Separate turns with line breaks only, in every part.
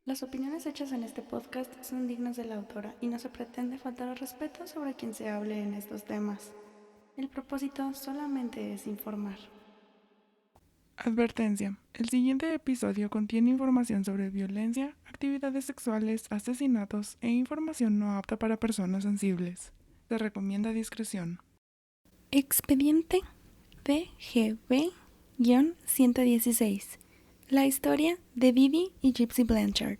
Las opiniones hechas en este podcast son dignas de la autora y no se pretende faltar al respeto sobre quien se hable en estos temas. El propósito solamente es informar.
Advertencia. El siguiente episodio contiene información sobre violencia, actividades sexuales, asesinatos e información no apta para personas sensibles. Se recomienda discreción.
Expediente BGB-116. La historia de Didi y Gypsy Blanchard.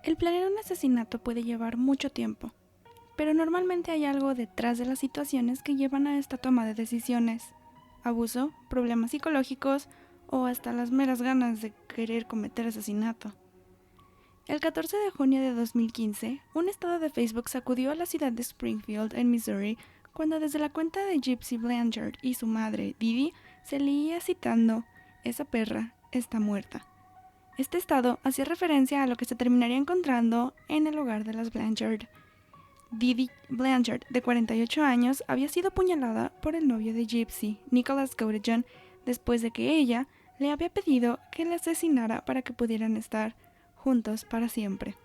El planear un asesinato puede llevar mucho tiempo, pero normalmente hay algo detrás de las situaciones que llevan a esta toma de decisiones. Abuso, problemas psicológicos o hasta las meras ganas de querer cometer asesinato. El 14 de junio de 2015, un estado de Facebook sacudió a la ciudad de Springfield, en Missouri, cuando desde la cuenta de Gypsy Blanchard y su madre, Didi, se leía citando: "Esa perra está muerta". Este estado hacía referencia a lo que se terminaría encontrando en el hogar de las Blanchard. Didi Blanchard, de 48 años, había sido apuñalada por el novio de Gypsy, Nicholas Godejohn, después de que ella le había pedido que le asesinara para que pudieran estar juntos para siempre.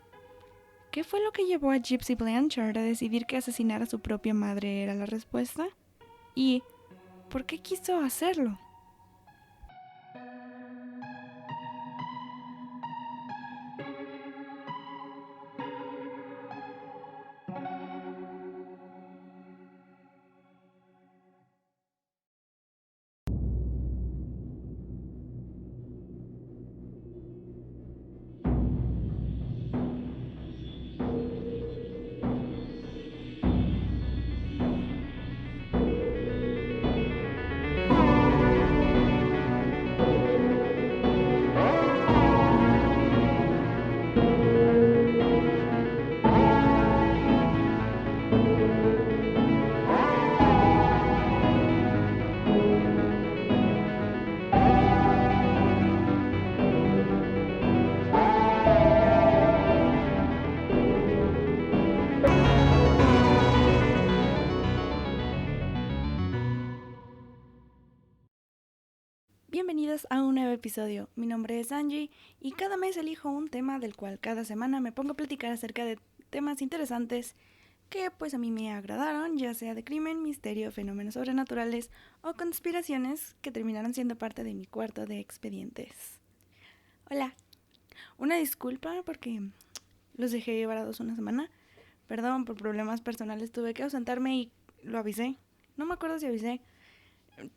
¿Qué fue lo que llevó a Gypsy Blanchard a decidir que asesinar a su propia madre era la respuesta? ¿Y por qué quiso hacerlo? Bienvenidos a un nuevo episodio. Mi nombre es Angie y cada mes elijo un tema del cual cada semana me pongo a platicar acerca de temas interesantes que pues a mí me agradaron, ya sea de crimen, misterio, fenómenos sobrenaturales o conspiraciones que terminaron siendo parte de mi cuarto de expedientes. Hola, una disculpa porque los dejé varados una semana. Perdón, por problemas personales tuve que ausentarme y lo avisé. No me acuerdo si avisé.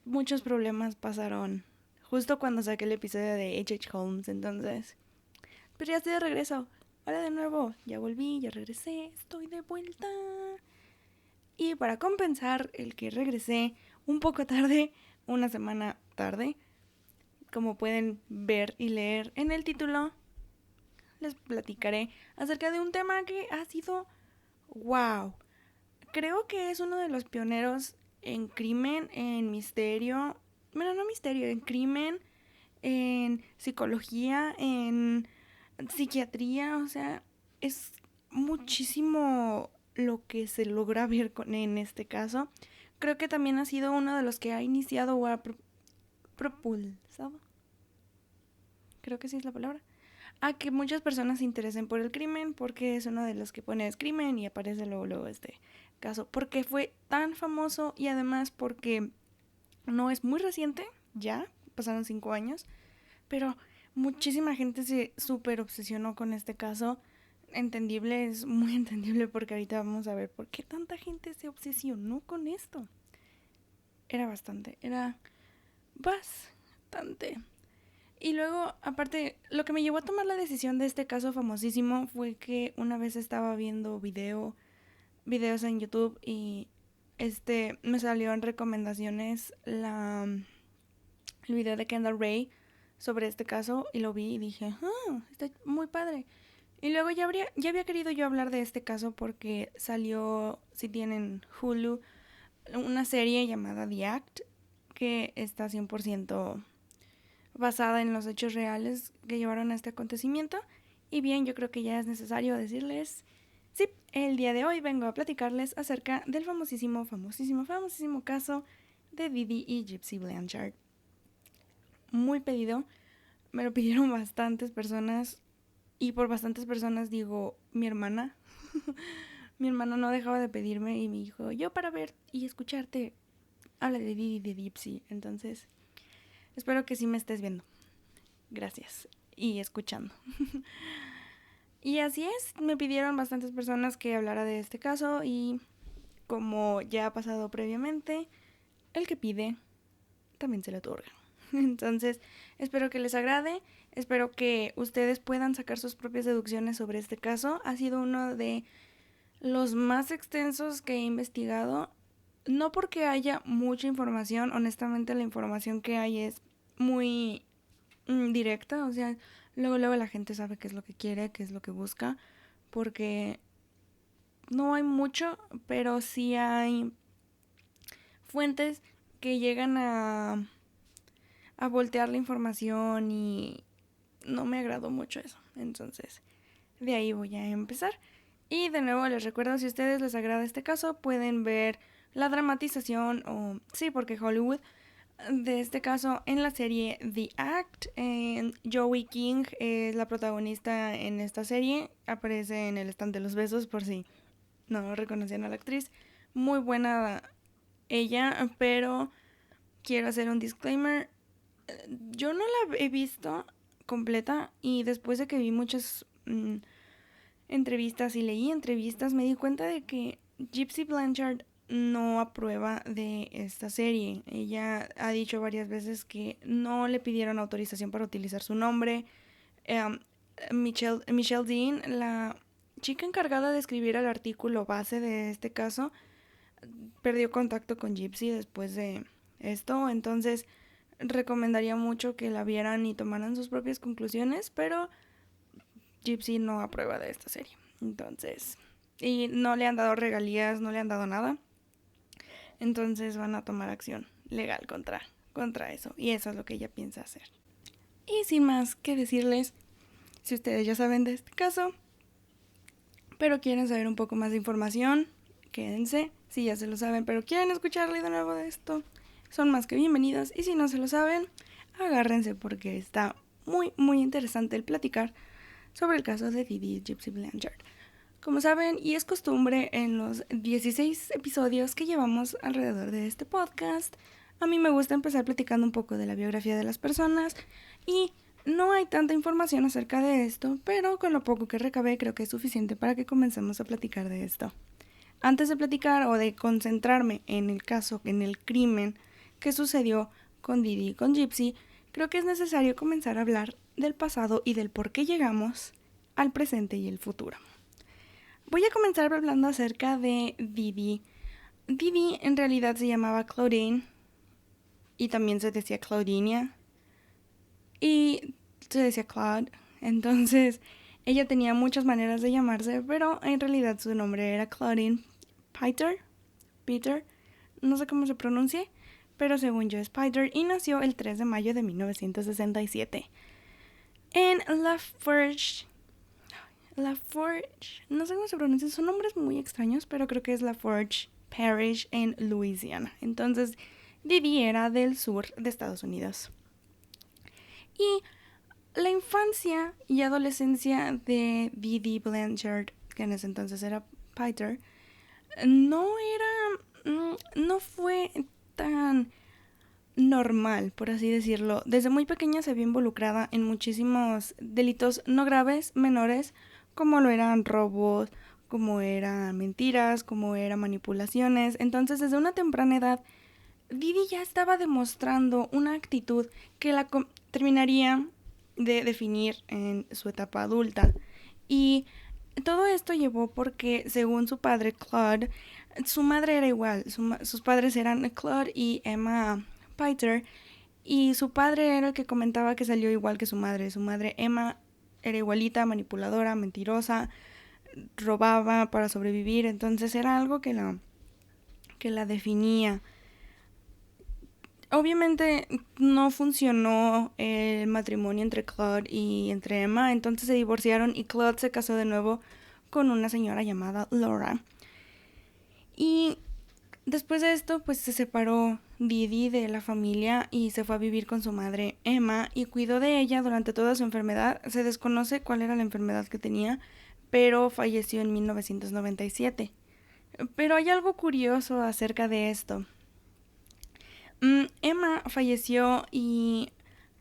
Muchos problemas pasaron justo cuando saqué el episodio de H.H. Holmes, entonces. Pero ya estoy de regreso. Hola de nuevo. Ya volví, ya regresé. Estoy de vuelta. Y para compensar el que regresé un poco tarde, una semana tarde, como pueden ver y leer en el título, les platicaré acerca de un tema que ha sido wow. Creo que es uno de los pioneros en crimen, en misterio, bueno, no misterio, en crimen, en psicología, en psiquiatría, o sea, es muchísimo lo que se logra ver en este caso. Creo que también ha sido uno de los que ha iniciado o ha propulsado, creo que sí es la palabra, a que muchas personas se interesen por el crimen, porque es uno de los que pones crimen y aparece luego este caso, porque fue tan famoso y además porque no es muy reciente, ya pasaron 5 años, pero muchísima gente se súper obsesionó con este caso. Entendible, es muy entendible porque ahorita vamos a ver por qué tanta gente se obsesionó con esto. Era bastante. Y luego, aparte, lo que me llevó a tomar la decisión de este caso famosísimo fue que una vez estaba viendo videos en YouTube y me salió en recomendaciones el video de Kendall Ray sobre este caso y lo vi y dije, está muy padre. Y luego ya había querido yo hablar de este caso porque salió, si tienen Hulu, una serie llamada The Act que está 100% basada en los hechos reales que llevaron a este acontecimiento. Y bien, yo creo que ya es necesario decirles, sí, El día de hoy vengo a platicarles acerca del famosísimo caso de Didi y Gypsy Blanchard. Muy pedido, me lo pidieron bastantes personas y por bastantes personas digo mi hermana. Mi hermana no dejaba de pedirme y me dijo, yo para ver y escucharte habla de Didi y de Gypsy. Entonces, espero que sí me estés viendo. Gracias. Y escuchando. Y así es, me pidieron bastantes personas que hablara de este caso y como ya ha pasado previamente, el que pide también se le otorga. Entonces, espero que les agrade, espero que ustedes puedan sacar sus propias deducciones sobre este caso. Ha sido uno de los más extensos que he investigado, no porque haya mucha información, honestamente la información que hay es muy directa, o sea, luego la gente sabe qué es lo que quiere, qué es lo que busca, porque no hay mucho, pero sí hay fuentes que llegan a voltear la información y no me agradó mucho eso. Entonces, de ahí voy a empezar. Y de nuevo les recuerdo, si a ustedes les agrada este caso, pueden ver la dramatización, o sí, porque Hollywood, de este caso en la serie The Act. Joey King es la protagonista en esta serie. Aparece en el stand de los besos, por si no reconocían a la actriz. Muy buena ella, pero quiero hacer un disclaimer. Yo no la he visto completa y después de que vi muchas entrevistas y leí entrevistas, me di cuenta de que Gypsy Blanchard no aprueba de esta serie. Ella ha dicho varias veces que no le pidieron autorización para utilizar su nombre. Michelle Dean, la chica encargada de escribir el artículo base de este caso, perdió contacto con Gypsy después de esto. Entonces recomendaría mucho que la vieran y tomaran sus propias conclusiones, pero Gypsy no aprueba de esta serie. Entonces, y no le han dado regalías, no le han dado nada. Entonces van a tomar acción legal contra eso. Y eso es lo que ella piensa hacer. Y sin más que decirles, si ustedes ya saben de este caso, pero quieren saber un poco más de información, quédense. Si ya se lo saben, pero quieren escucharle de nuevo de esto, son más que bienvenidos. Y si no se lo saben, agárrense porque está muy interesante el platicar sobre el caso de Didi y Gypsy Blanchard. Como saben, y es costumbre en los 16 episodios que llevamos alrededor de este podcast, a mí me gusta empezar platicando un poco de la biografía de las personas y no hay tanta información acerca de esto, pero con lo poco que recabé creo que es suficiente para que comencemos a platicar de esto. Antes de platicar o de concentrarme en el caso, en el crimen que sucedió con Didi y con Gypsy, creo que es necesario comenzar a hablar del pasado y del por qué llegamos al presente y el futuro. Voy a comenzar hablando acerca de Didi. Didi en realidad se llamaba Claudine y también se decía Claudinia y se decía Claude. Entonces ella tenía muchas maneras de llamarse, pero en realidad su nombre era Claudine Peter, no sé cómo se pronuncie, pero según yo es Peter, y nació el 3 de mayo de 1967 en Laforge, no sé cómo se pronuncia, son nombres muy extraños, pero creo que es Laforge Parish en Louisiana. Entonces, Didi era del sur de Estados Unidos. Y la infancia y adolescencia de Didi Blanchard, que en ese entonces era Peter, no fue tan normal, por así decirlo. Desde muy pequeña se vio involucrada en muchísimos delitos no graves, menores, como lo eran robos, como eran mentiras, como eran manipulaciones. Entonces, desde una temprana edad, Didi ya estaba demostrando una actitud que la terminaría de definir en su etapa adulta. Y todo esto llevó porque, según su padre, Claude, su madre era igual. Sus padres eran Claude y Emma Peter, y su padre era el que comentaba que salió igual que su madre. Su madre, Emma, era igualita, manipuladora, mentirosa, robaba para sobrevivir. Entonces era algo que la definía. Obviamente no funcionó el matrimonio entre Claude y entre Emma, entonces se divorciaron y Claude se casó de nuevo con una señora llamada Laura. Y después de esto, pues se separó Didi de la familia y se fue a vivir con su madre Emma y cuidó de ella durante toda su enfermedad. Se desconoce cuál era la enfermedad que tenía, pero falleció en 1997. Pero hay algo curioso acerca de esto. Emma falleció y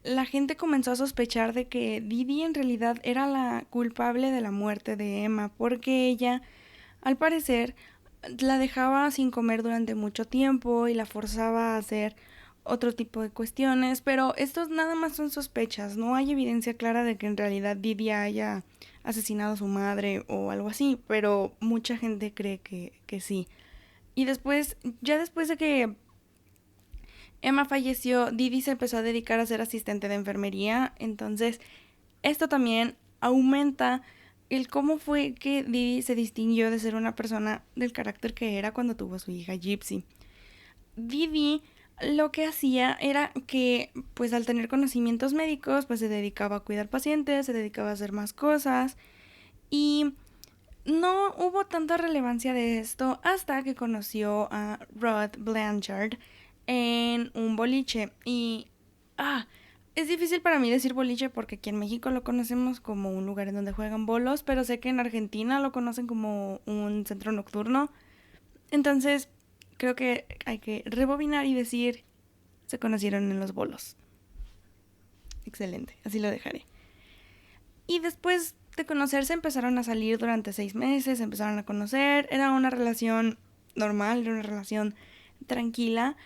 la gente comenzó a sospechar de que Didi en realidad era la culpable de la muerte de Emma, porque ella, al parecer, la dejaba sin comer durante mucho tiempo y la forzaba a hacer otro tipo de cuestiones, pero estos nada más son sospechas, no hay evidencia clara de que en realidad Didi haya asesinado a su madre o algo así, pero mucha gente cree que sí. Y después, ya después de que Emma falleció, Didi se empezó a dedicar a ser asistente de enfermería, entonces esto también aumenta el cómo fue que Didi se distinguió de ser una persona del carácter que era cuando tuvo a su hija Gypsy. Didi lo que hacía era que, pues al tener conocimientos médicos, pues se dedicaba a cuidar pacientes, se dedicaba a hacer más cosas y no hubo tanta relevancia de esto hasta que conoció a Rod Blanchard en un boliche y es difícil para mí decir boliche porque aquí en México lo conocemos como un lugar en donde juegan bolos, pero sé que en Argentina lo conocen como un centro nocturno. Entonces, creo que hay que rebobinar y decir se conocieron en los bolos. Excelente, así lo dejaré. Y después de conocerse empezaron a salir durante 6 meses, empezaron a conocer, era una relación normal, era una relación tranquila,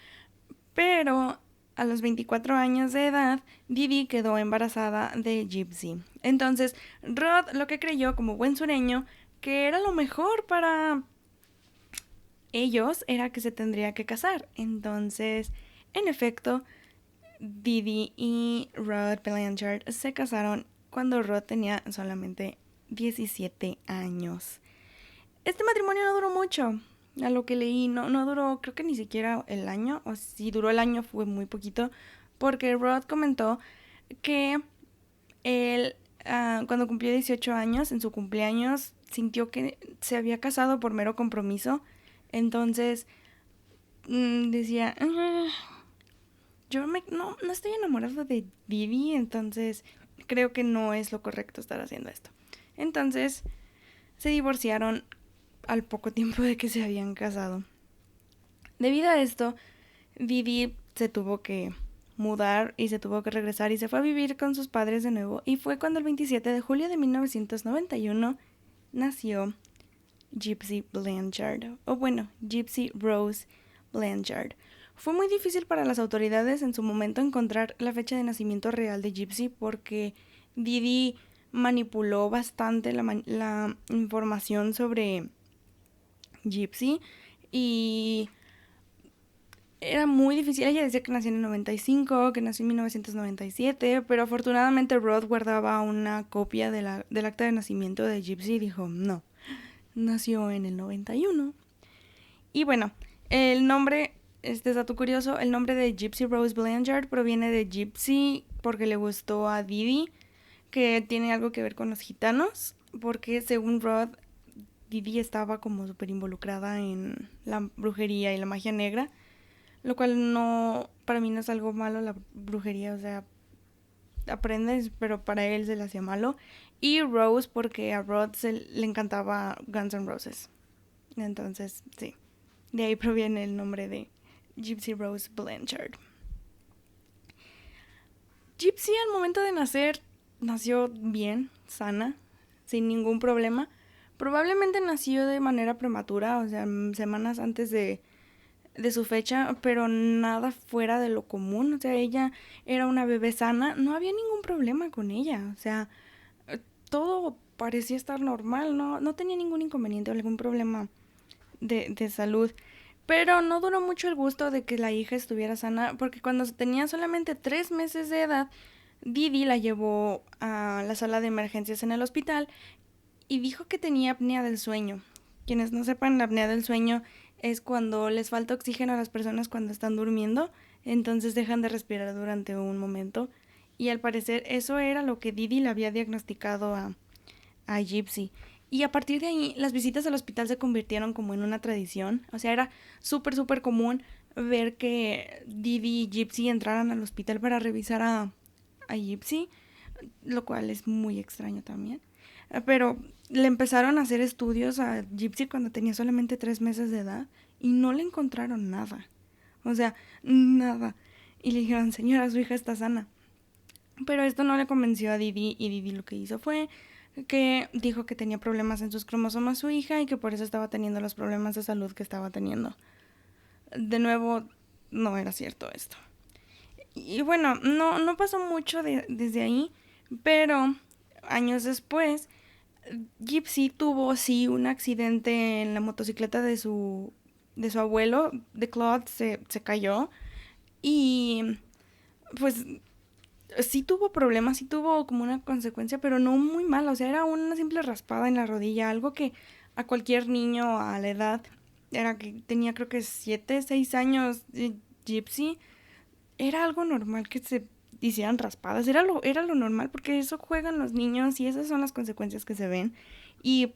pero a los 24 años de edad, Didi quedó embarazada de Gypsy. Entonces, Rod lo que creyó como buen sureño que era lo mejor para ellos era que se tendría que casar. Entonces, en efecto, Didi y Rod Blanchard se casaron cuando Rod tenía solamente 17 años. Este matrimonio no duró mucho. A lo que leí, no duró, creo que ni siquiera el año, o si duró el año fue muy poquito, porque Rod comentó que él, cuando cumplió 18 años, en su cumpleaños, sintió que se había casado por mero compromiso. Entonces, decía, yo no estoy enamorado de Didi, entonces creo que no es lo correcto estar haciendo esto. Entonces, se divorciaron al poco tiempo de que se habían casado. Debido a esto, Didi se tuvo que mudar y se tuvo que regresar y se fue a vivir con sus padres de nuevo, y fue cuando el 27 de julio de 1991 nació Gypsy Blanchard, o bueno, Gypsy Rose Blanchard. Fue muy difícil para las autoridades en su momento encontrar la fecha de nacimiento real de Gypsy porque Didi manipuló bastante la información sobre Gypsy y era muy difícil. Ella decía que nació en el 95, que nació en 1997, pero afortunadamente Rod guardaba una copia del acta de nacimiento de Gypsy y dijo, no, nació en el 91. Y bueno, el nombre, este dato curioso, el nombre de Gypsy Rose Blanchard proviene de Gypsy porque le gustó a Didi, que tiene algo que ver con los gitanos, porque según Rod, Didi estaba como súper involucrada en la brujería y la magia negra, lo cual no, para mí no es algo malo la brujería, o sea, aprendes, pero para él se le hacía malo. Y Rose porque a Rod le encantaba Guns N' Roses. Entonces, sí, de ahí proviene el nombre de Gypsy Rose Blanchard. Gypsy al momento de nacer nació bien, sana, sin ningún problema. Probablemente nació de manera prematura, o sea, semanas antes de su fecha, pero nada fuera de lo común. O sea, ella era una bebé sana, no había ningún problema con ella. O sea, todo parecía estar normal, no tenía ningún inconveniente o algún problema de salud. Pero no duró mucho el gusto de que la hija estuviera sana, porque cuando tenía solamente 3 meses de edad, Didi la llevó a la sala de emergencias en el hospital y dijo que tenía apnea del sueño. Quienes no sepan, la apnea del sueño es cuando les falta oxígeno a las personas cuando están durmiendo, entonces dejan de respirar durante un momento. Y al parecer eso era lo que Didi le había diagnosticado a Gypsy. Y a partir de ahí, las visitas al hospital se convirtieron como en una tradición. O sea, era súper, súper común ver que Didi y Gypsy entraran al hospital para revisar a Gypsy, lo cual es muy extraño también. Pero le empezaron a hacer estudios a Gypsy cuando tenía solamente 3 meses de edad y no le encontraron nada. O sea, nada. Y le dijeron, señora, su hija está sana. Pero esto no le convenció a Didi y Didi lo que hizo fue que dijo que tenía problemas en sus cromosomas su hija y que por eso estaba teniendo los problemas de salud que estaba teniendo. De nuevo, no era cierto esto. Y bueno, no pasó mucho desde ahí, pero años después, Gypsy tuvo sí un accidente en la motocicleta de su abuelo, de Claude, se cayó y pues sí tuvo problemas, sí tuvo como una consecuencia, pero no muy mala, o sea, era una simple raspada en la rodilla, algo que a cualquier niño a la edad, era que tenía creo que 7, 6 años, Gypsy, era algo normal que se hicieran raspadas, era lo normal porque eso juegan los niños y esas son las consecuencias que se ven y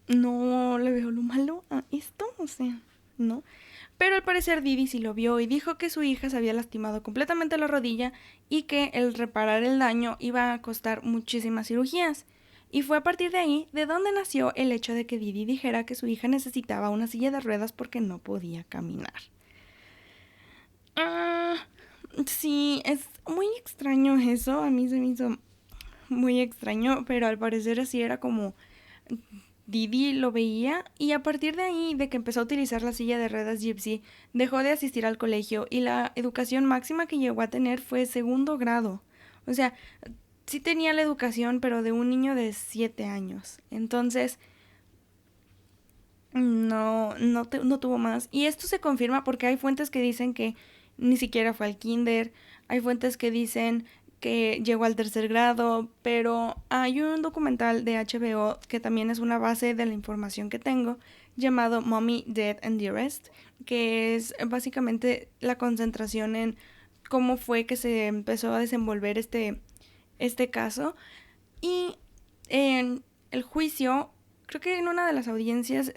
no le veo lo malo a esto, o sea, no. Pero al parecer Didi sí lo vio y dijo que su hija se había lastimado completamente la rodilla y que el reparar el daño iba a costar muchísimas cirugías. Y fue a partir de ahí de donde nació el hecho de que Didi dijera que su hija necesitaba una silla de ruedas porque no podía caminar. Ah, sí, es muy extraño eso, a mí se me hizo muy extraño, pero al parecer así era como Didi lo veía y a partir de ahí, de que empezó a utilizar la silla de ruedas Gypsy, dejó de asistir al colegio y la educación máxima que llegó a tener fue segundo grado. O sea, sí tenía la educación, pero de un niño de 7 años. Entonces, no tuvo más. Y esto se confirma porque hay fuentes que dicen que ni siquiera fue al kinder, hay fuentes que dicen que llegó al tercer grado, pero hay un documental de HBO que también es una base de la información que tengo, llamado Mommy, Dead and Dearest, que es básicamente la concentración en cómo fue que se empezó a desenvolver este caso. Y en el juicio, creo que en una de las audiencias,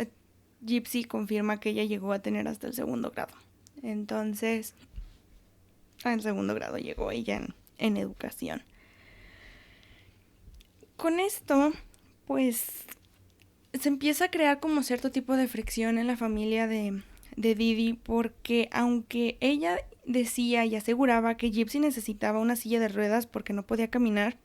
Gypsy confirma que ella llegó a tener hasta el segundo grado. Entonces, al segundo grado llegó ella en educación. Con esto, pues, se empieza a crear como cierto tipo de fricción en la familia de Didi, porque aunque ella decía y aseguraba que Gypsy necesitaba una silla de ruedas porque no podía caminar,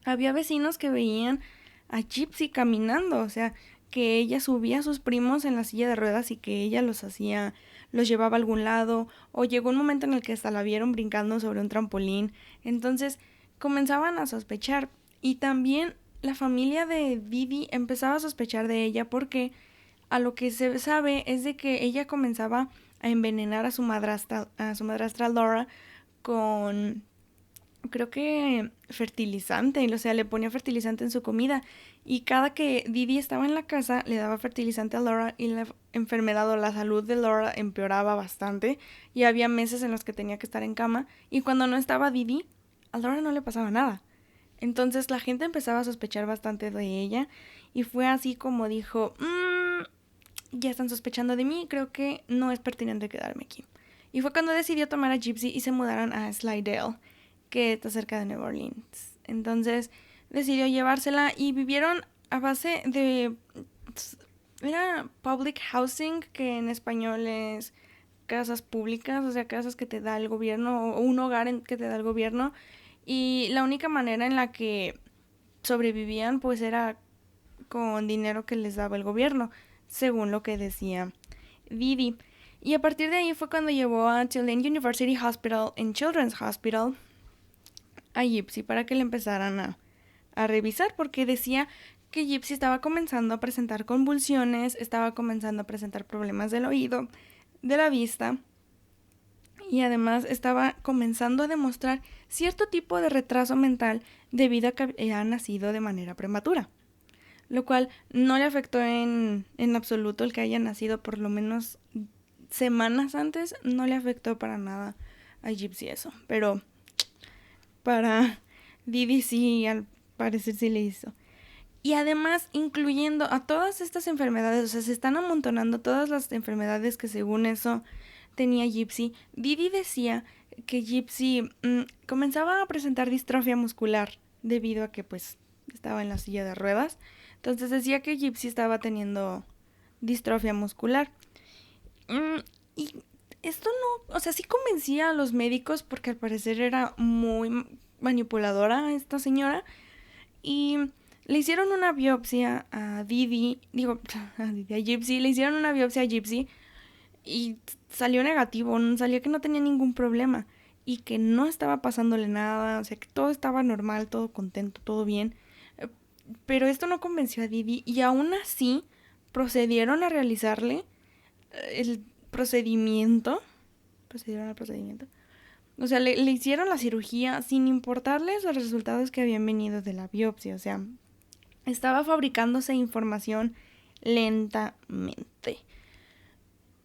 había vecinos que veían a Gypsy caminando, o sea, que ella subía a sus primos en la silla de ruedas y que ella los llevaba a algún lado, o llegó un momento en el que hasta la vieron brincando sobre un trampolín. Entonces comenzaban a sospechar y también la familia de Didi empezaba a sospechar de ella porque a lo que se sabe es de que ella comenzaba a envenenar a su madrastra Laura con, creo que fertilizante, o sea, le ponía fertilizante en su comida y cada que Didi estaba en la casa le daba fertilizante a Laura y la enfermedad o la salud de Laura empeoraba bastante y había meses en los que tenía que estar en cama y cuando no estaba Didi, a Laura no le pasaba nada. Entonces la gente empezaba a sospechar bastante de ella y fue así como dijo, ya están sospechando de mí, creo que no es pertinente quedarme aquí. Y fue cuando decidió tomar a Gypsy y se mudaron a Slidell, que está cerca de Nueva Orleans. Entonces decidió llevársela y vivieron a base de... Era public housing, que en español es casas públicas, o sea, casas que te da el gobierno, o un hogar que te da el gobierno. Y la única manera en la que sobrevivían pues era con dinero que les daba el gobierno, según lo que decía Didi. Y a partir de ahí fue cuando llevó a Tulane University Hospital en Children's Hospital a Gypsy para que le empezaran a revisar, porque decía que Gypsy estaba comenzando a presentar convulsiones, estaba comenzando a presentar problemas del oído, de la vista, y además estaba comenzando a demostrar cierto tipo de retraso mental debido a que había nacido de manera prematura, lo cual no le afectó en absoluto el que haya nacido por lo menos semanas antes, no le afectó para nada a Gypsy eso, pero para Didi sí, al parecer sí le hizo. Y además incluyendo a todas estas enfermedades, o sea, se están amontonando todas las enfermedades que según eso tenía Gypsy. Didi decía que Gypsy comenzaba a presentar distrofia muscular debido a que pues estaba en la silla de ruedas. Entonces decía que Gypsy estaba teniendo distrofia muscular. Y esto no, o sea, sí convencía a los médicos porque al parecer era muy manipuladora esta señora. Y le hicieron una biopsia a Didi, digo, a Gypsy, le hicieron una biopsia a Gypsy y salió negativo, salía que no tenía ningún problema y que no estaba pasándole nada, o sea, que todo estaba normal, todo contento, todo bien. Pero esto no convenció a Didi y aún así procedieron a realizarle el procedimiento. Procedieron al procedimiento. O sea, le hicieron la cirugía sin importarles los resultados que habían venido de la biopsia. O sea, estaba fabricándose información lentamente.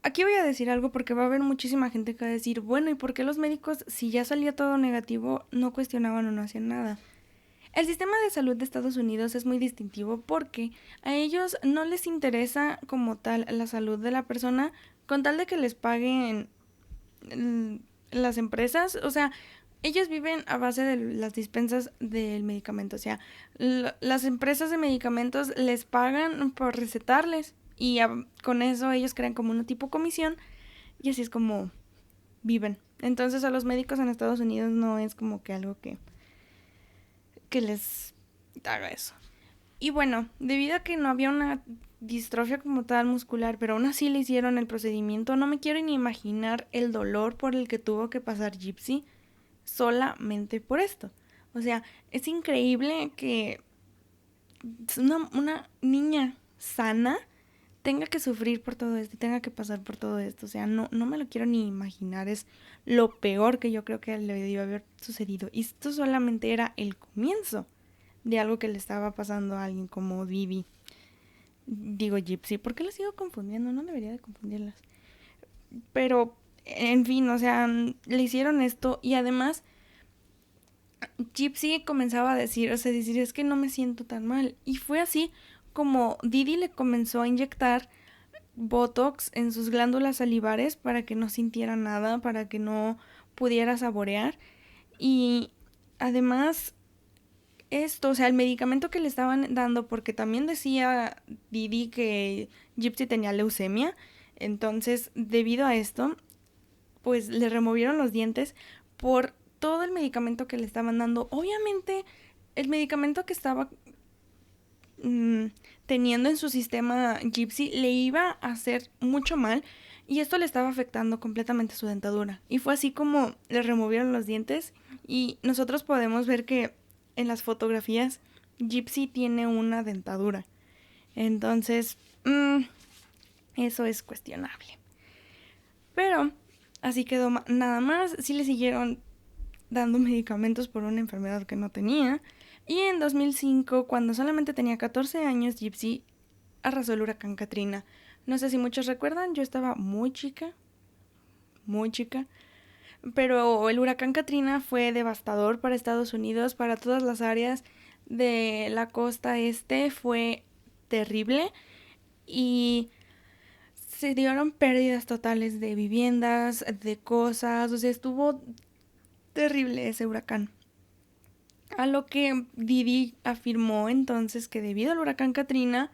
Aquí voy a decir algo porque va a haber muchísima gente que va a decir, bueno, ¿y por qué los médicos, si ya salía todo negativo, no cuestionaban o no hacían nada? El sistema de salud de Estados Unidos es muy distintivo porque a ellos no les interesa como tal la salud de la persona con tal de que les paguen las empresas. O sea, ellos viven a base de las dispensas del medicamento. O sea, las empresas de medicamentos les pagan por recetarles y con eso ellos crean como una tipo comisión y así es como viven. Entonces a los médicos en Estados Unidos no es como que algo que les haga eso. Y bueno, debido a que no había una distrofia como tal muscular, pero aún así le hicieron el procedimiento, no me quiero ni imaginar el dolor por el que tuvo que pasar Gypsy solamente por esto. O sea, es increíble que una niña sana tenga que sufrir por todo esto y tenga que pasar por todo esto. O sea, no me lo quiero ni imaginar. Es lo peor que yo creo que le debió haber sucedido. Y esto solamente era el comienzo de algo que le estaba pasando a alguien como Didi. Digo Gypsy, ¿por qué las sigo confundiendo? No debería de confundirlas. Pero, en fin, o sea, le hicieron esto y además Gypsy comenzaba a decir, o sea, decir, es que no me siento tan mal. Y fue así como Didi le comenzó a inyectar Botox en sus glándulas salivares para que no sintiera nada, para que no pudiera saborear. Y además esto, o sea, el medicamento que le estaban dando, porque también decía Didi que Gypsy tenía leucemia, entonces debido a esto, pues le removieron los dientes por todo el medicamento que le estaban dando. Obviamente, el medicamento que estaba teniendo en su sistema Gypsy le iba a hacer mucho mal y esto le estaba afectando completamente su dentadura. Y fue así como le removieron los dientes y nosotros podemos ver que en las fotografías Gypsy tiene una dentadura. Entonces, eso es cuestionable. Pero así quedó nada más. Sí le siguieron dando medicamentos por una enfermedad que no tenía. Y en 2005, cuando solamente tenía 14 años, Gypsy arrasó el huracán Katrina. No sé si muchos recuerdan, yo estaba muy chica, pero el huracán Katrina fue devastador para Estados Unidos, para todas las áreas de la costa este, fue terrible y se dieron pérdidas totales de viviendas, de cosas, o sea, estuvo terrible ese huracán. A lo que Didi afirmó entonces que debido al huracán Katrina,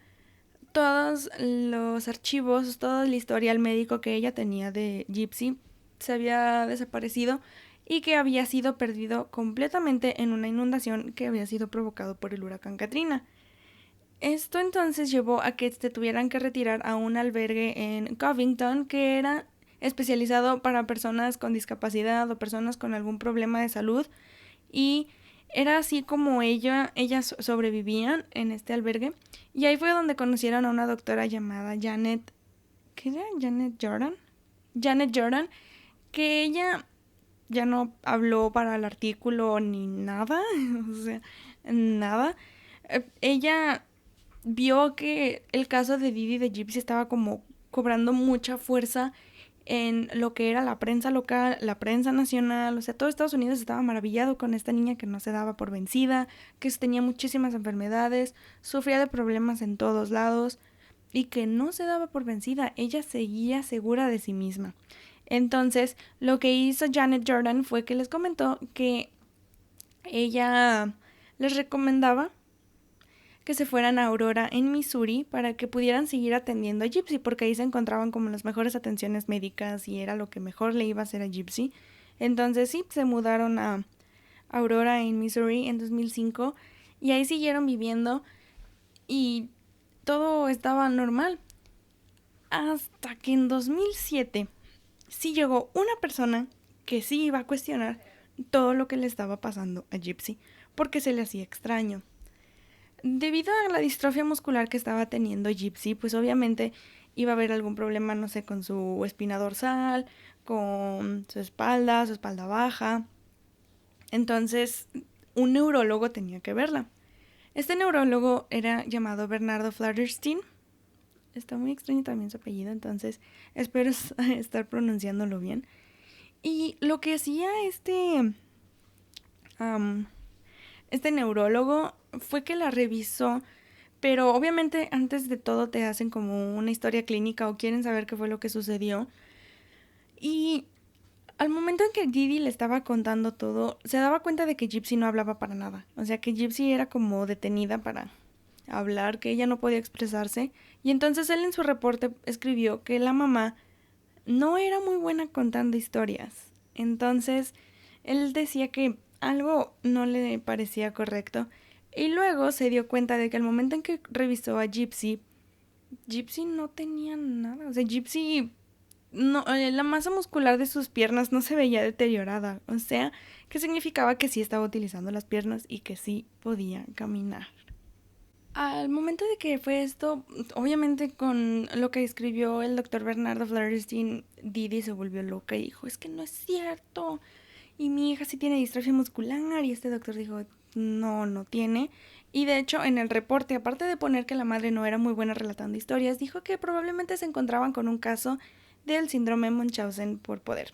todos los archivos, todo el historial médico que ella tenía de Gypsy se había desaparecido y que había sido perdido completamente en una inundación que había sido provocado por el huracán Katrina. Esto entonces llevó a que se tuvieran que retirar a un albergue en Covington que era especializado para personas con discapacidad o personas con algún problema de salud y era así como ellas sobrevivían en este albergue. Y ahí fue donde conocieron a una doctora llamada Janet... ¿Qué era? Janet Jordan. Janet Jordan, que ella ya no habló para el artículo ni nada. O sea, nada. Ella vio que el caso de Didi de Gypsy estaba como cobrando mucha fuerza en lo que era la prensa local, la prensa nacional, o sea, todo Estados Unidos estaba maravillado con esta niña que no se daba por vencida, que tenía muchísimas enfermedades, sufría de problemas en todos lados y que no se daba por vencida, ella seguía segura de sí misma. Entonces, lo que hizo Janet Jordan fue que les comentó que ella les recomendaba que se fueran a Aurora en Missouri para que pudieran seguir atendiendo a Gypsy, porque ahí se encontraban como las mejores atenciones médicas y era lo que mejor le iba a hacer a Gypsy. Entonces sí, se mudaron a Aurora en Missouri en 2005 y ahí siguieron viviendo y todo estaba normal. Hasta que en 2007 sí llegó una persona que sí iba a cuestionar todo lo que le estaba pasando a Gypsy, porque se le hacía extraño. Debido a la distrofia muscular que estaba teniendo Gypsy, pues obviamente iba a haber algún problema, no sé, con su espina dorsal, con su espalda baja. Entonces, un neurólogo tenía que verla. Este neurólogo era llamado Bernardo Flatterstein. Está muy extraño también su apellido, entonces espero estar pronunciándolo bien. Y lo que hacía este neurólogo fue que la revisó, pero obviamente antes de todo te hacen como una historia clínica o quieren saber qué fue lo que sucedió. Y al momento en que Didi le estaba contando todo, se daba cuenta de que Gypsy no hablaba para nada. O sea, que Gypsy era como detenida para hablar, que ella no podía expresarse. Y entonces él en su reporte escribió que la mamá no era muy buena contando historias. Entonces él decía que algo no le parecía correcto. Y luego se dio cuenta de que al momento en que revisó a Gypsy, Gypsy no tenía nada. O sea, Gypsy no, la masa muscular de sus piernas no se veía deteriorada. O sea, que significaba que sí estaba utilizando las piernas y que sí podía caminar. Al momento de que fue esto, obviamente con lo que escribió el doctor Bernardo Flatterstein, Didi se volvió loca y dijo, es que no es cierto. Y mi hija sí tiene distrofia muscular. Y este doctor dijo, no, no tiene. Y de hecho, en el reporte, aparte de poner que la madre no era muy buena relatando historias, dijo que probablemente se encontraban con un caso del síndrome Munchausen por poder.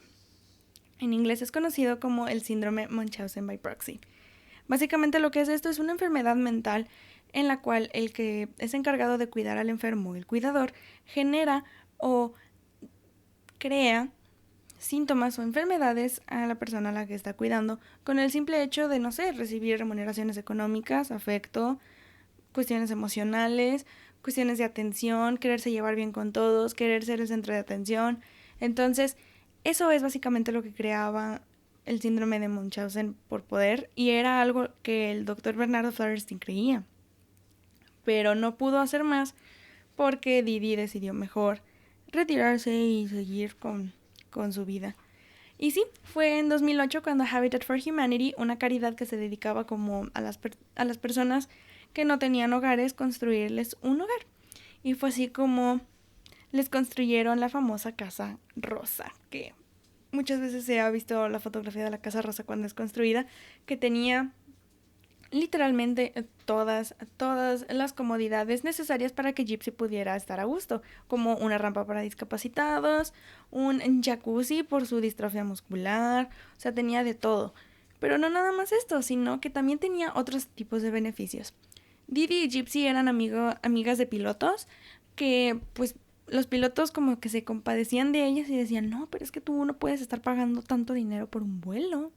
En inglés es conocido como el síndrome Munchausen by proxy. Básicamente lo que es esto es una enfermedad mental en la cual el que es encargado de cuidar al enfermo, el cuidador, genera o crea síntomas o enfermedades a la persona a la que está cuidando con el simple hecho de, no sé, recibir remuneraciones económicas, afecto, cuestiones emocionales, cuestiones de atención, quererse llevar bien con todos, querer ser el centro de atención. Entonces, eso es básicamente lo que creaba el síndrome de Munchausen por poder y era algo que el doctor Bernardo Flatterstein creía. Pero no pudo hacer más porque Didi decidió mejor retirarse y seguir con su vida. Y sí, fue en 2008 cuando Habitat for Humanity, una caridad que se dedicaba como a las personas que no tenían hogares, construirles un hogar. Y fue así como les construyeron la famosa Casa Rosa, que muchas veces se ha visto la fotografía de la Casa Rosa cuando es construida, que tenía literalmente todas las comodidades necesarias para que Gypsy pudiera estar a gusto, como una rampa para discapacitados, un jacuzzi por su distrofia muscular, o sea, tenía de todo. Pero no nada más esto, sino que también tenía otros tipos de beneficios. Didi y Gypsy eran amigas de pilotos que, pues, los pilotos como que se compadecían de ellas y decían, no, pero es que tú no puedes estar pagando tanto dinero por un vuelo.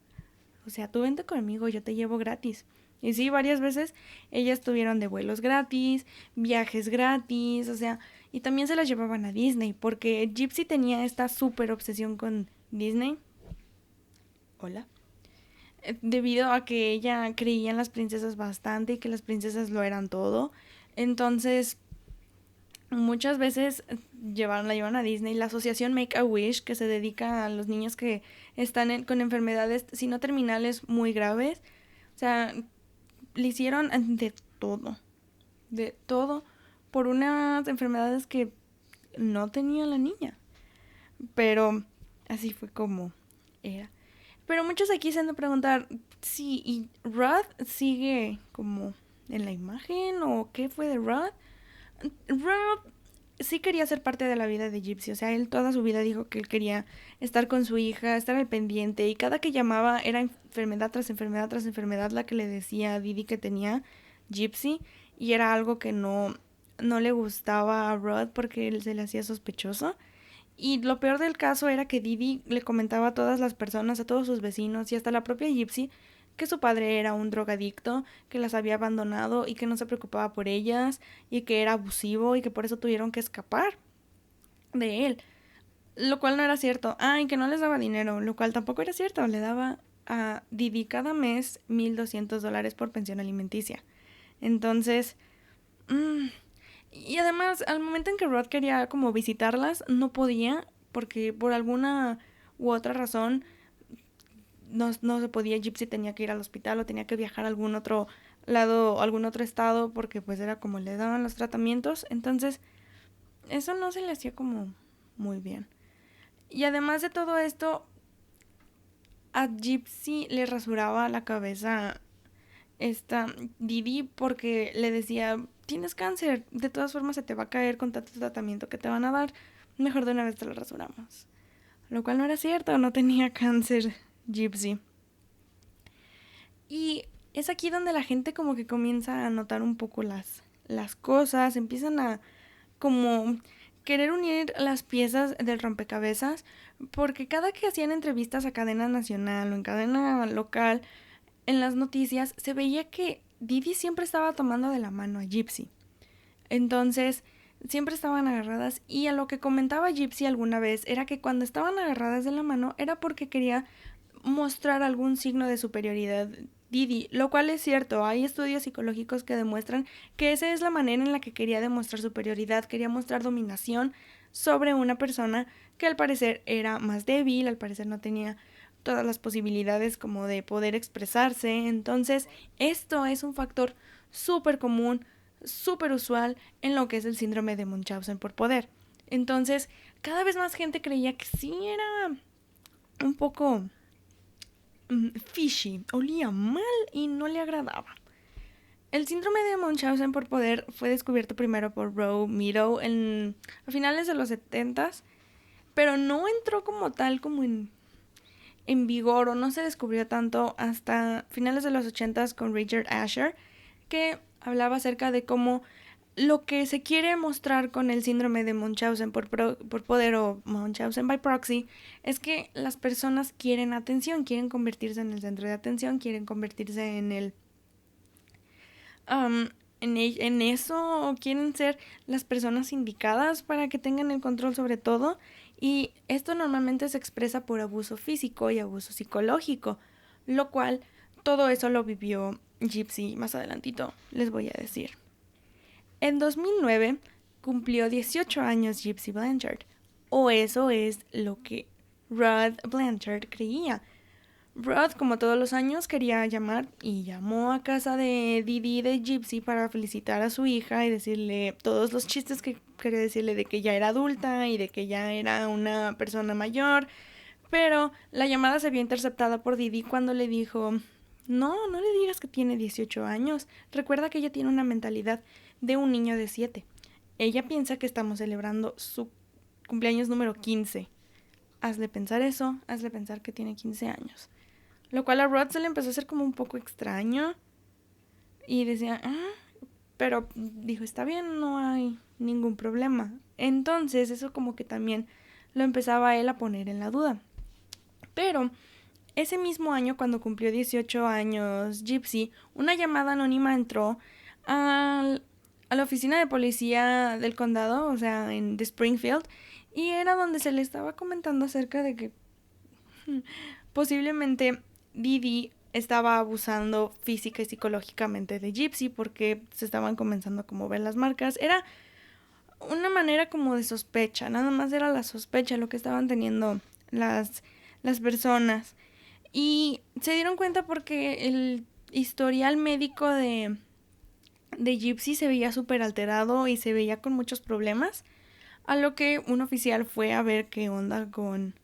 O sea, tú vente conmigo, yo te llevo gratis. Y sí, varias veces ellas tuvieron de vuelos gratis, viajes gratis, o sea, y también se las llevaban a Disney, porque Gypsy tenía esta súper obsesión con Disney. Hola. Debido a que ella creía en las princesas bastante y que las princesas lo eran todo. Entonces, muchas veces la llevan a Disney. La asociación Make a Wish, que se dedica a los niños que están con enfermedades, si no terminales, muy graves. O sea, le hicieron de todo, por unas enfermedades que no tenía la niña. Pero así fue como era. Pero muchos aquí se han de preguntar, sí, ¿y Rod sigue como en la imagen o qué fue de Rod? Rod sí quería ser parte de la vida de Gypsy. O sea, él toda su vida dijo que él quería estar con su hija, estar al pendiente. Y cada que llamaba era enfermedad tras enfermedad tras enfermedad la que le decía a Didi que tenía Gypsy. Y era algo que no le gustaba a Rod porque él se le hacía sospechoso. Y lo peor del caso era que Didi le comentaba a todas las personas, a todos sus vecinos y hasta la propia Gypsy, que su padre era un drogadicto, que las había abandonado y que no se preocupaba por ellas y que era abusivo y que por eso tuvieron que escapar de él. Lo cual no era cierto. Y que no les daba dinero, lo cual tampoco era cierto. Le daba a Didi cada mes $1,200 por pensión alimenticia. Entonces, y además, al momento en que Rod quería como visitarlas, no podía, porque por alguna u otra razón no se podía. Gypsy tenía que ir al hospital o tenía que viajar a algún otro lado, algún otro estado, porque pues era como le daban los tratamientos. Entonces, eso no se le hacía como muy bien. Y además de todo esto, a Gypsy le rasuraba la cabeza esta Didi porque le decía, tienes cáncer, de todas formas se te va a caer con tanto tratamiento que te van a dar, mejor de una vez te lo rasuramos. Lo cual no era cierto, no tenía cáncer Gypsy. Y es aquí donde la gente como que comienza a notar un poco las cosas, empiezan a como querer unir las piezas del rompecabezas, porque cada que hacían entrevistas a cadena nacional o en cadena local, en las noticias se veía que Didi siempre estaba tomando de la mano a Gypsy. Entonces, siempre estaban agarradas y a lo que comentaba Gypsy alguna vez era que cuando estaban agarradas de la mano era porque quería mostrar algún signo de superioridad Didi, lo cual es cierto. Hay estudios psicológicos que demuestran que esa es la manera en la que quería demostrar superioridad, quería mostrar dominación sobre una persona que al parecer era más débil, al parecer no tenía todas las posibilidades como de poder expresarse. Entonces, esto es un factor súper común, súper usual en lo que es el síndrome de Munchausen por poder. Entonces, cada vez más gente creía que sí era un poco fishy, olía mal y no le agradaba. El síndrome de Munchausen por poder fue descubierto primero por Roe Meadow a finales de los 70s, pero no entró como tal como en vigor o no se descubrió tanto hasta finales de los 80s con Richard Asher, que hablaba acerca de cómo lo que se quiere mostrar con el síndrome de Munchausen por poder o Munchausen by proxy es que las personas quieren atención, quieren convertirse en el centro de atención, quieren convertirse en en eso, o quieren ser las personas indicadas para que tengan el control sobre todo. Y esto normalmente se expresa por abuso físico y abuso psicológico, lo cual todo eso lo vivió Gypsy. Más adelantito les voy a decir. En 2009 cumplió 18 años Gypsy Blanchard, o eso es lo que Rod Blanchard creía. Rod, como todos los años, quería llamar y llamó a casa de Didi y de Gypsy para felicitar a su hija y decirle todos los chistes que quería decirle de que ya era adulta y de que ya era una persona mayor. Pero la llamada se vio interceptada por Didi cuando le dijo, no le digas que tiene 18 años. Recuerda que ella tiene una mentalidad de un niño de 7. Ella piensa que estamos celebrando su cumpleaños número 15. Hazle pensar eso, hazle pensar que tiene 15 años. Lo cual a Rod se le empezó a hacer como un poco extraño. Y decía, pero dijo, está bien, no hay ningún problema. Entonces eso como que también lo empezaba a él a poner en la duda. Pero ese mismo año, cuando cumplió 18 años Gypsy, una llamada anónima entró a la oficina de policía del condado, o sea, de Springfield, y era donde se le estaba comentando acerca de que posiblemente Didi estaba abusando física y psicológicamente de Gypsy porque se estaban comenzando a como ver las marcas. Era una manera como de sospecha, nada más era la sospecha lo que estaban teniendo las personas. Y se dieron cuenta porque el historial médico de Gypsy se veía súper alterado y se veía con muchos problemas, a lo que un oficial fue a ver qué onda con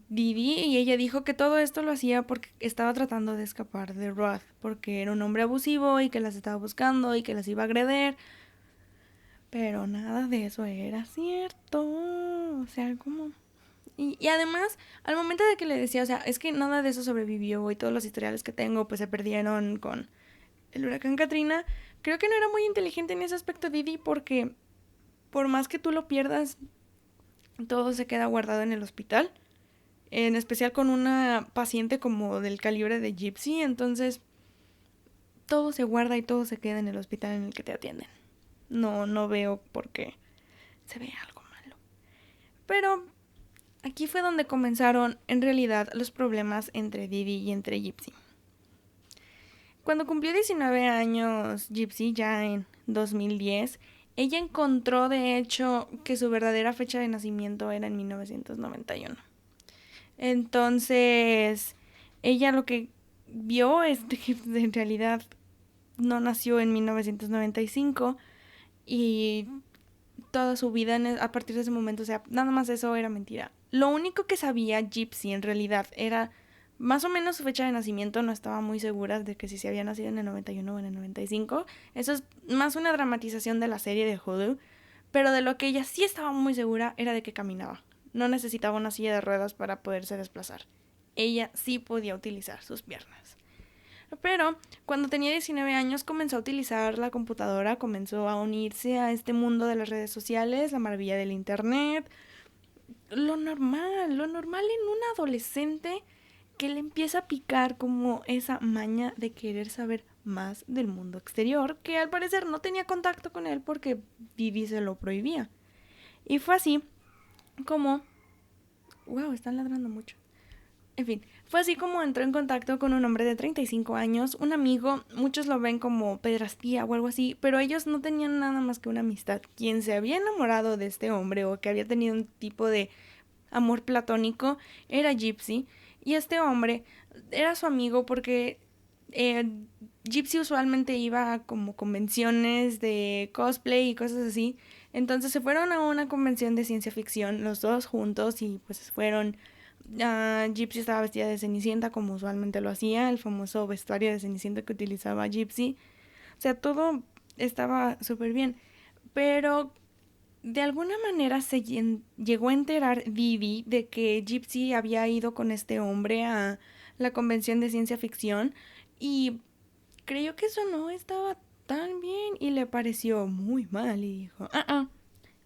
Didi y ella dijo que todo esto lo hacía porque estaba tratando de escapar de Rod, porque era un hombre abusivo y que las estaba buscando y que las iba a agredir. Pero nada de eso era cierto. O sea, como... Y además, al momento de que le decía, o sea, es que nada de eso sobrevivió y todos los historiales que tengo pues se perdieron con el huracán Katrina, creo que no era muy inteligente en ese aspecto Didi, porque por más que tú lo pierdas, todo se queda guardado en el hospital, en especial con una paciente como del calibre de Gypsy, entonces todo se guarda y todo se queda en el hospital en el que te atienden. No veo por qué se ve algo malo. Pero aquí fue donde comenzaron en realidad los problemas entre Didi y entre Gypsy. Cuando cumplió 19 años Gypsy, ya en 2010, ella encontró de hecho que su verdadera fecha de nacimiento era en 1991. Entonces, ella lo que vio es que en realidad no nació en 1995 y toda su vida a partir de ese momento, o sea, nada más eso era mentira. Lo único que sabía Gypsy en realidad era más o menos su fecha de nacimiento, no estaba muy segura de que si se había nacido en el 91 o en el 95. Eso es más una dramatización de la serie de Hulu, pero de lo que ella sí estaba muy segura era de que caminaba. No necesitaba una silla de ruedas para poderse desplazar. Ella sí podía utilizar sus piernas. Pero cuando tenía 19 años comenzó a utilizar la computadora, comenzó a unirse a este mundo de las redes sociales, la maravilla del internet, lo normal en un adolescente que le empieza a picar como esa maña de querer saber más del mundo exterior, que al parecer no tenía contacto con él porque Didi se lo prohibía. Y fue así como... Wow, están ladrando mucho. En fin, fue así como entró en contacto con un hombre de 35 años, un amigo, muchos lo ven como pedrastía o algo así, pero ellos no tenían nada más que una amistad. Quien se había enamorado de este hombre o que había tenido un tipo de amor platónico era Gypsy, y este hombre era su amigo porque Gypsy usualmente iba a como convenciones de cosplay y cosas así, entonces se fueron a una convención de ciencia ficción los dos juntos y pues fueron... Gypsy estaba vestida de Cenicienta como usualmente lo hacía, el famoso vestuario de Cenicienta que utilizaba Gypsy. O sea, todo estaba súper bien. Pero de alguna manera se llegó a enterar Didi de que Gypsy había ido con este hombre a la convención de ciencia ficción y creyó que eso no estaba tan bien y le pareció muy mal y dijo,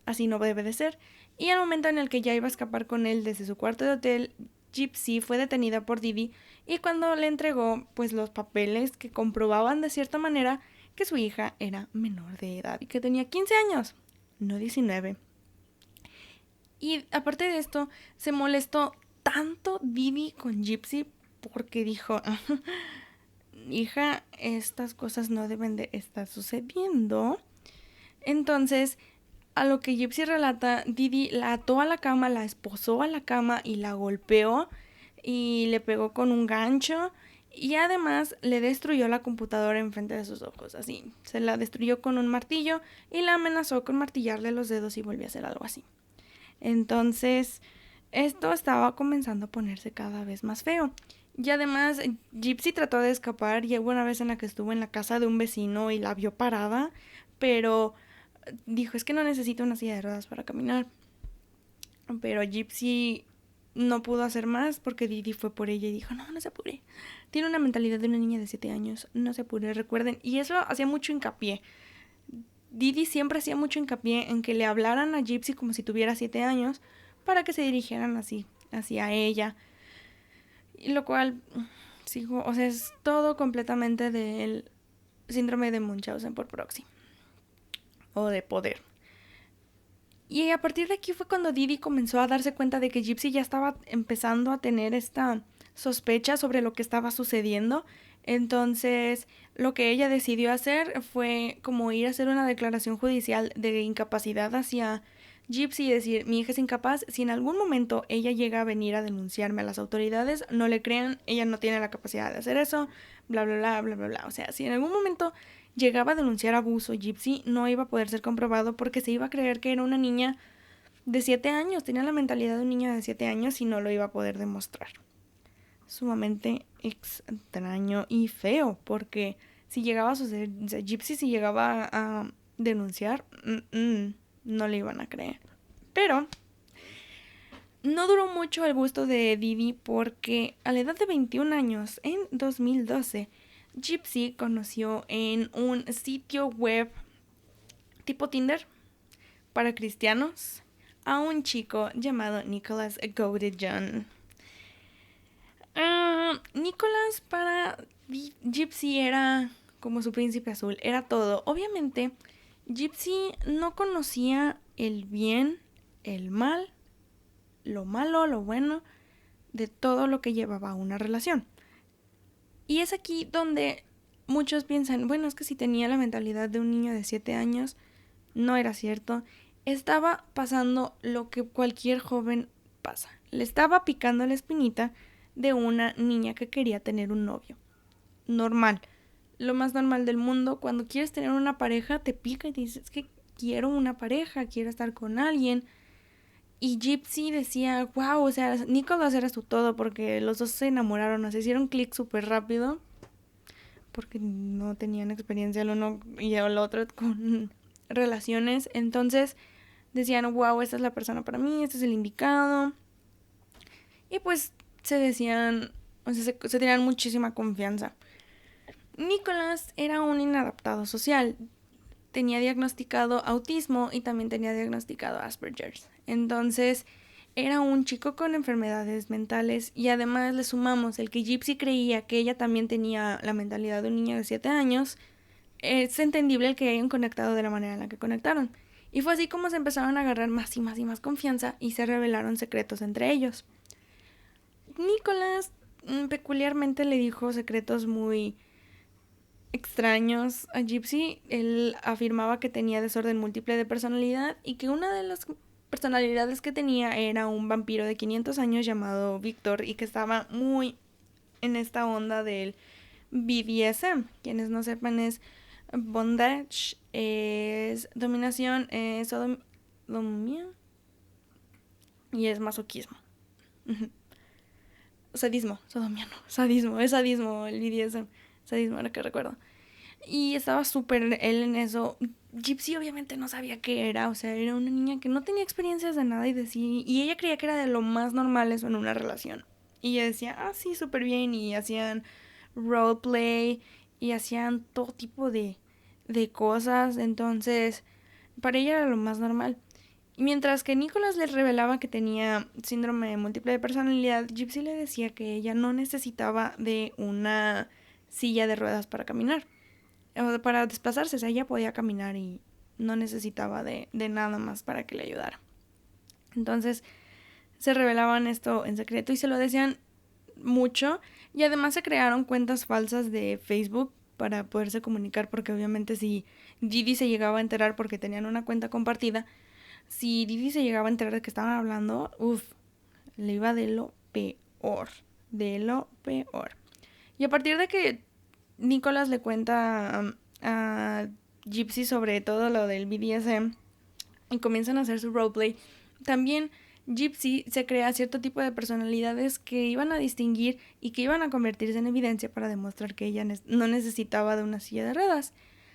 así no debe de ser. Y al momento en el que ya iba a escapar con él desde su cuarto de hotel, Gypsy fue detenida por Didi y cuando le entregó pues los papeles que comprobaban de cierta manera que su hija era menor de edad y que tenía 15 años, no 19. Y aparte de esto, se molestó tanto Didi con Gypsy porque dijo, hija, estas cosas no deben de estar sucediendo. Entonces, a lo que Gypsy relata, Didi la ató a la cama, la esposó a la cama y la golpeó y le pegó con un gancho y además le destruyó la computadora enfrente de sus ojos, así. Se la destruyó con un martillo y la amenazó con martillarle los dedos si volvía a hacer algo así. Entonces, esto estaba comenzando a ponerse cada vez más feo. Y además, Gypsy trató de escapar y hubo una vez en la que estuvo en la casa de un vecino y la vio parada, pero dijo, es que no necesito una silla de ruedas para caminar. Pero Gypsy no pudo hacer más porque Didi fue por ella y dijo, no se apure. Tiene una mentalidad de una niña de 7 años, no se apure, recuerden. Y eso hacía mucho hincapié. Didi siempre hacía mucho hincapié en que le hablaran a Gypsy como si tuviera 7 años para que se dirigieran así, hacia ella. Y lo cual, sigo, o sea, es todo completamente del síndrome de Munchausen por proxy. O de poder. Y a partir de aquí fue cuando Didi comenzó a darse cuenta de que Gypsy ya estaba empezando a tener esta sospecha sobre lo que estaba sucediendo. Entonces, lo que ella decidió hacer fue como ir a hacer una declaración judicial de incapacidad hacia Gypsy y decir, mi hija es incapaz, si en algún momento ella llega a venir a denunciarme a las autoridades, no le crean, ella no tiene la capacidad de hacer eso, bla, bla, bla, bla, bla, bla. O sea, si en algún momento llegaba a denunciar abuso, Gypsy no iba a poder ser comprobado porque se iba a creer que era una niña de 7 años, tenía la mentalidad de un niño de 7 años y no lo iba a poder demostrar. Sumamente extraño y feo, porque si llegaba a suceder, o sea, Gypsy si llegaba a denunciar, no le iban a creer. Pero no duró mucho el gusto de Didi porque a la edad de 21 años, en 2012, Gypsy conoció en un sitio web tipo Tinder para cristianos a un chico llamado Nicholas Godejohn. Nicholas para Gypsy era como su príncipe azul, era todo. Obviamente, Gypsy no conocía el bien, el mal, lo malo, lo bueno, de todo lo que llevaba a una relación. Y es aquí donde muchos piensan, bueno, es que si tenía la mentalidad de un niño de 7 años, no era cierto. Estaba pasando lo que cualquier joven pasa. Le estaba picando la espinita de una niña que quería tener un novio. Normal. Lo más normal del mundo. Cuando quieres tener una pareja, te pica y te dices que quiero una pareja, quiero estar con alguien. Y Gypsy decía, wow, o sea, Nicholas era su todo porque los dos se enamoraron, o sea, hicieron clic súper rápido porque no tenían experiencia el uno y el otro con relaciones. Entonces decían, wow, esta es la persona para mí, este es el indicado. Y pues se decían, o sea, se tenían muchísima confianza. Nicholas era un inadaptado social. Tenía diagnosticado autismo y también tenía diagnosticado Asperger's. Entonces era un chico con enfermedades mentales y además le sumamos el que Gypsy creía que ella también tenía la mentalidad de un niño de 7 años. Es entendible el que hayan conectado de la manera en la que conectaron. Y fue así como se empezaron a agarrar más y más y más confianza y se revelaron secretos entre ellos. Nicholas peculiarmente le dijo secretos muy extraños a Gypsy. Él afirmaba que tenía desorden múltiple de personalidad y que una de las personalidades que tenía era un vampiro de 500 años llamado Víctor y que estaba muy en esta onda del BDSM. Quienes no sepan es bondage, es dominación, es sodomía y es masoquismo. Sadismo, sodomía no, sadismo, es sadismo, el BDSM, sadismo ahora que recuerdo. Y estaba súper él en eso. Gypsy obviamente no sabía qué era, o sea, era una niña que no tenía experiencias de nada y decía, y ella creía que era de lo más normal eso en una relación. Y ella decía, sí, súper bien, y hacían roleplay y hacían todo tipo de cosas, entonces para ella era lo más normal. Mientras que Nicholas le revelaba que tenía síndrome múltiple de personalidad, Gypsy le decía que ella no necesitaba de una silla de ruedas para caminar, o para desplazarse, o sea, ella podía caminar y no necesitaba de nada más para que le ayudara. Entonces se revelaban esto en secreto y se lo decían mucho, y además se crearon cuentas falsas de Facebook para poderse comunicar, porque obviamente si Didi se llegaba a enterar, porque tenían una cuenta compartida, si Didi se llegaba a enterar de que estaban hablando, le iba de lo peor, de lo peor. Y a partir de que Nicholas le cuenta a Gypsy sobre todo lo del BDSM y comienzan a hacer su roleplay, también Gypsy se crea cierto tipo de personalidades que iban a distinguir y que iban a convertirse en evidencia para demostrar que ella no necesitaba de una silla de ruedas.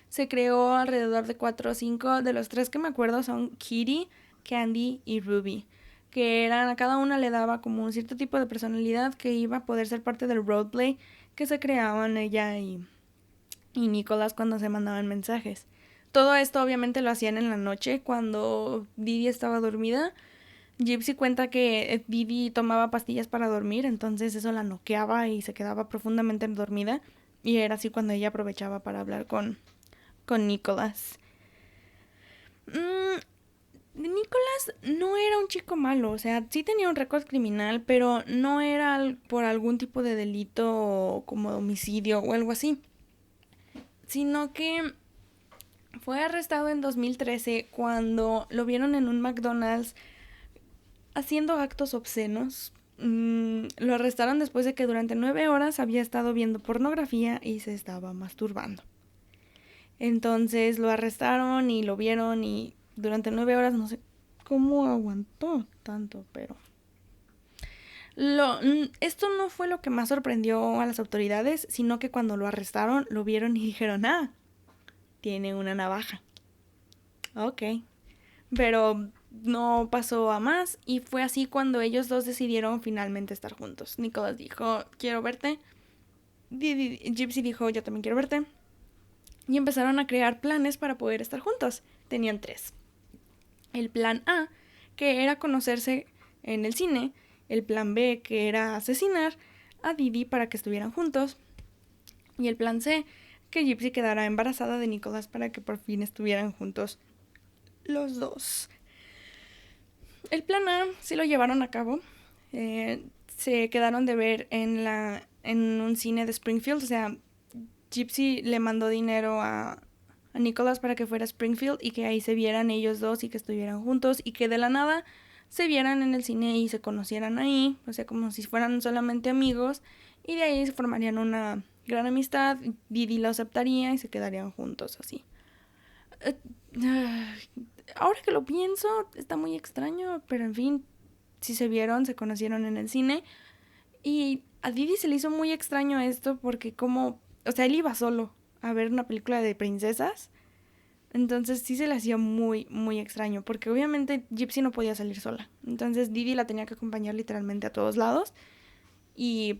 Se creó alrededor de 4 o 5, de los 3 que me acuerdo son Kitty, Candy y Ruby, que eran, a cada una le daba como un cierto tipo de personalidad que iba a poder ser parte del roleplay que se creaban ella y Nicholas cuando se mandaban mensajes. Todo esto obviamente lo hacían en la noche cuando Didi estaba dormida. Gypsy cuenta que Didi tomaba pastillas para dormir, entonces eso la noqueaba y se quedaba profundamente dormida, y era así cuando ella aprovechaba para hablar con Nicholas. Nicholas no era un chico malo, o sea, sí tenía un récord criminal, pero no era por algún tipo de delito como homicidio o algo así, sino que fue arrestado en 2013 cuando lo vieron en un McDonald's haciendo actos obscenos. Lo arrestaron después de que durante 9 horas había estado viendo pornografía y se estaba masturbando. Entonces lo arrestaron y lo vieron y durante 9 horas no sé cómo aguantó tanto, pero esto no fue lo que más sorprendió a las autoridades, sino que cuando lo arrestaron lo vieron y dijeron, tiene una navaja. Ok. Pero no pasó a más y fue así cuando ellos dos decidieron finalmente estar juntos. Nicholas dijo, quiero verte. Gypsy dijo, yo también quiero verte. Y empezaron a crear planes para poder estar juntos. Tenían 3. El plan A, que era conocerse en el cine. El plan B, que era asesinar a Didi para que estuvieran juntos. Y el plan C, que Gypsy quedara embarazada de Nicholas para que por fin estuvieran juntos los dos. El plan A sí lo llevaron a cabo. Se quedaron de ver en un cine de Springfield. O sea, Gypsy le mandó dinero a Nicholas para que fuera a Springfield y que ahí se vieran ellos dos y que estuvieran juntos y que de la nada se vieran en el cine y se conocieran ahí. O sea, como si fueran solamente amigos. Y de ahí se formarían una gran amistad. Didi lo aceptaría y se quedarían juntos así. Ahora que lo pienso, está muy extraño, pero en fin, si se vieron, se conocieron en el cine. Y a Didi se le hizo muy extraño esto porque o sea, él iba solo a ver una película de princesas. Entonces sí se le hacía muy, muy extraño porque obviamente Gypsy no podía salir sola. Entonces Didi la tenía que acompañar literalmente a todos lados. Y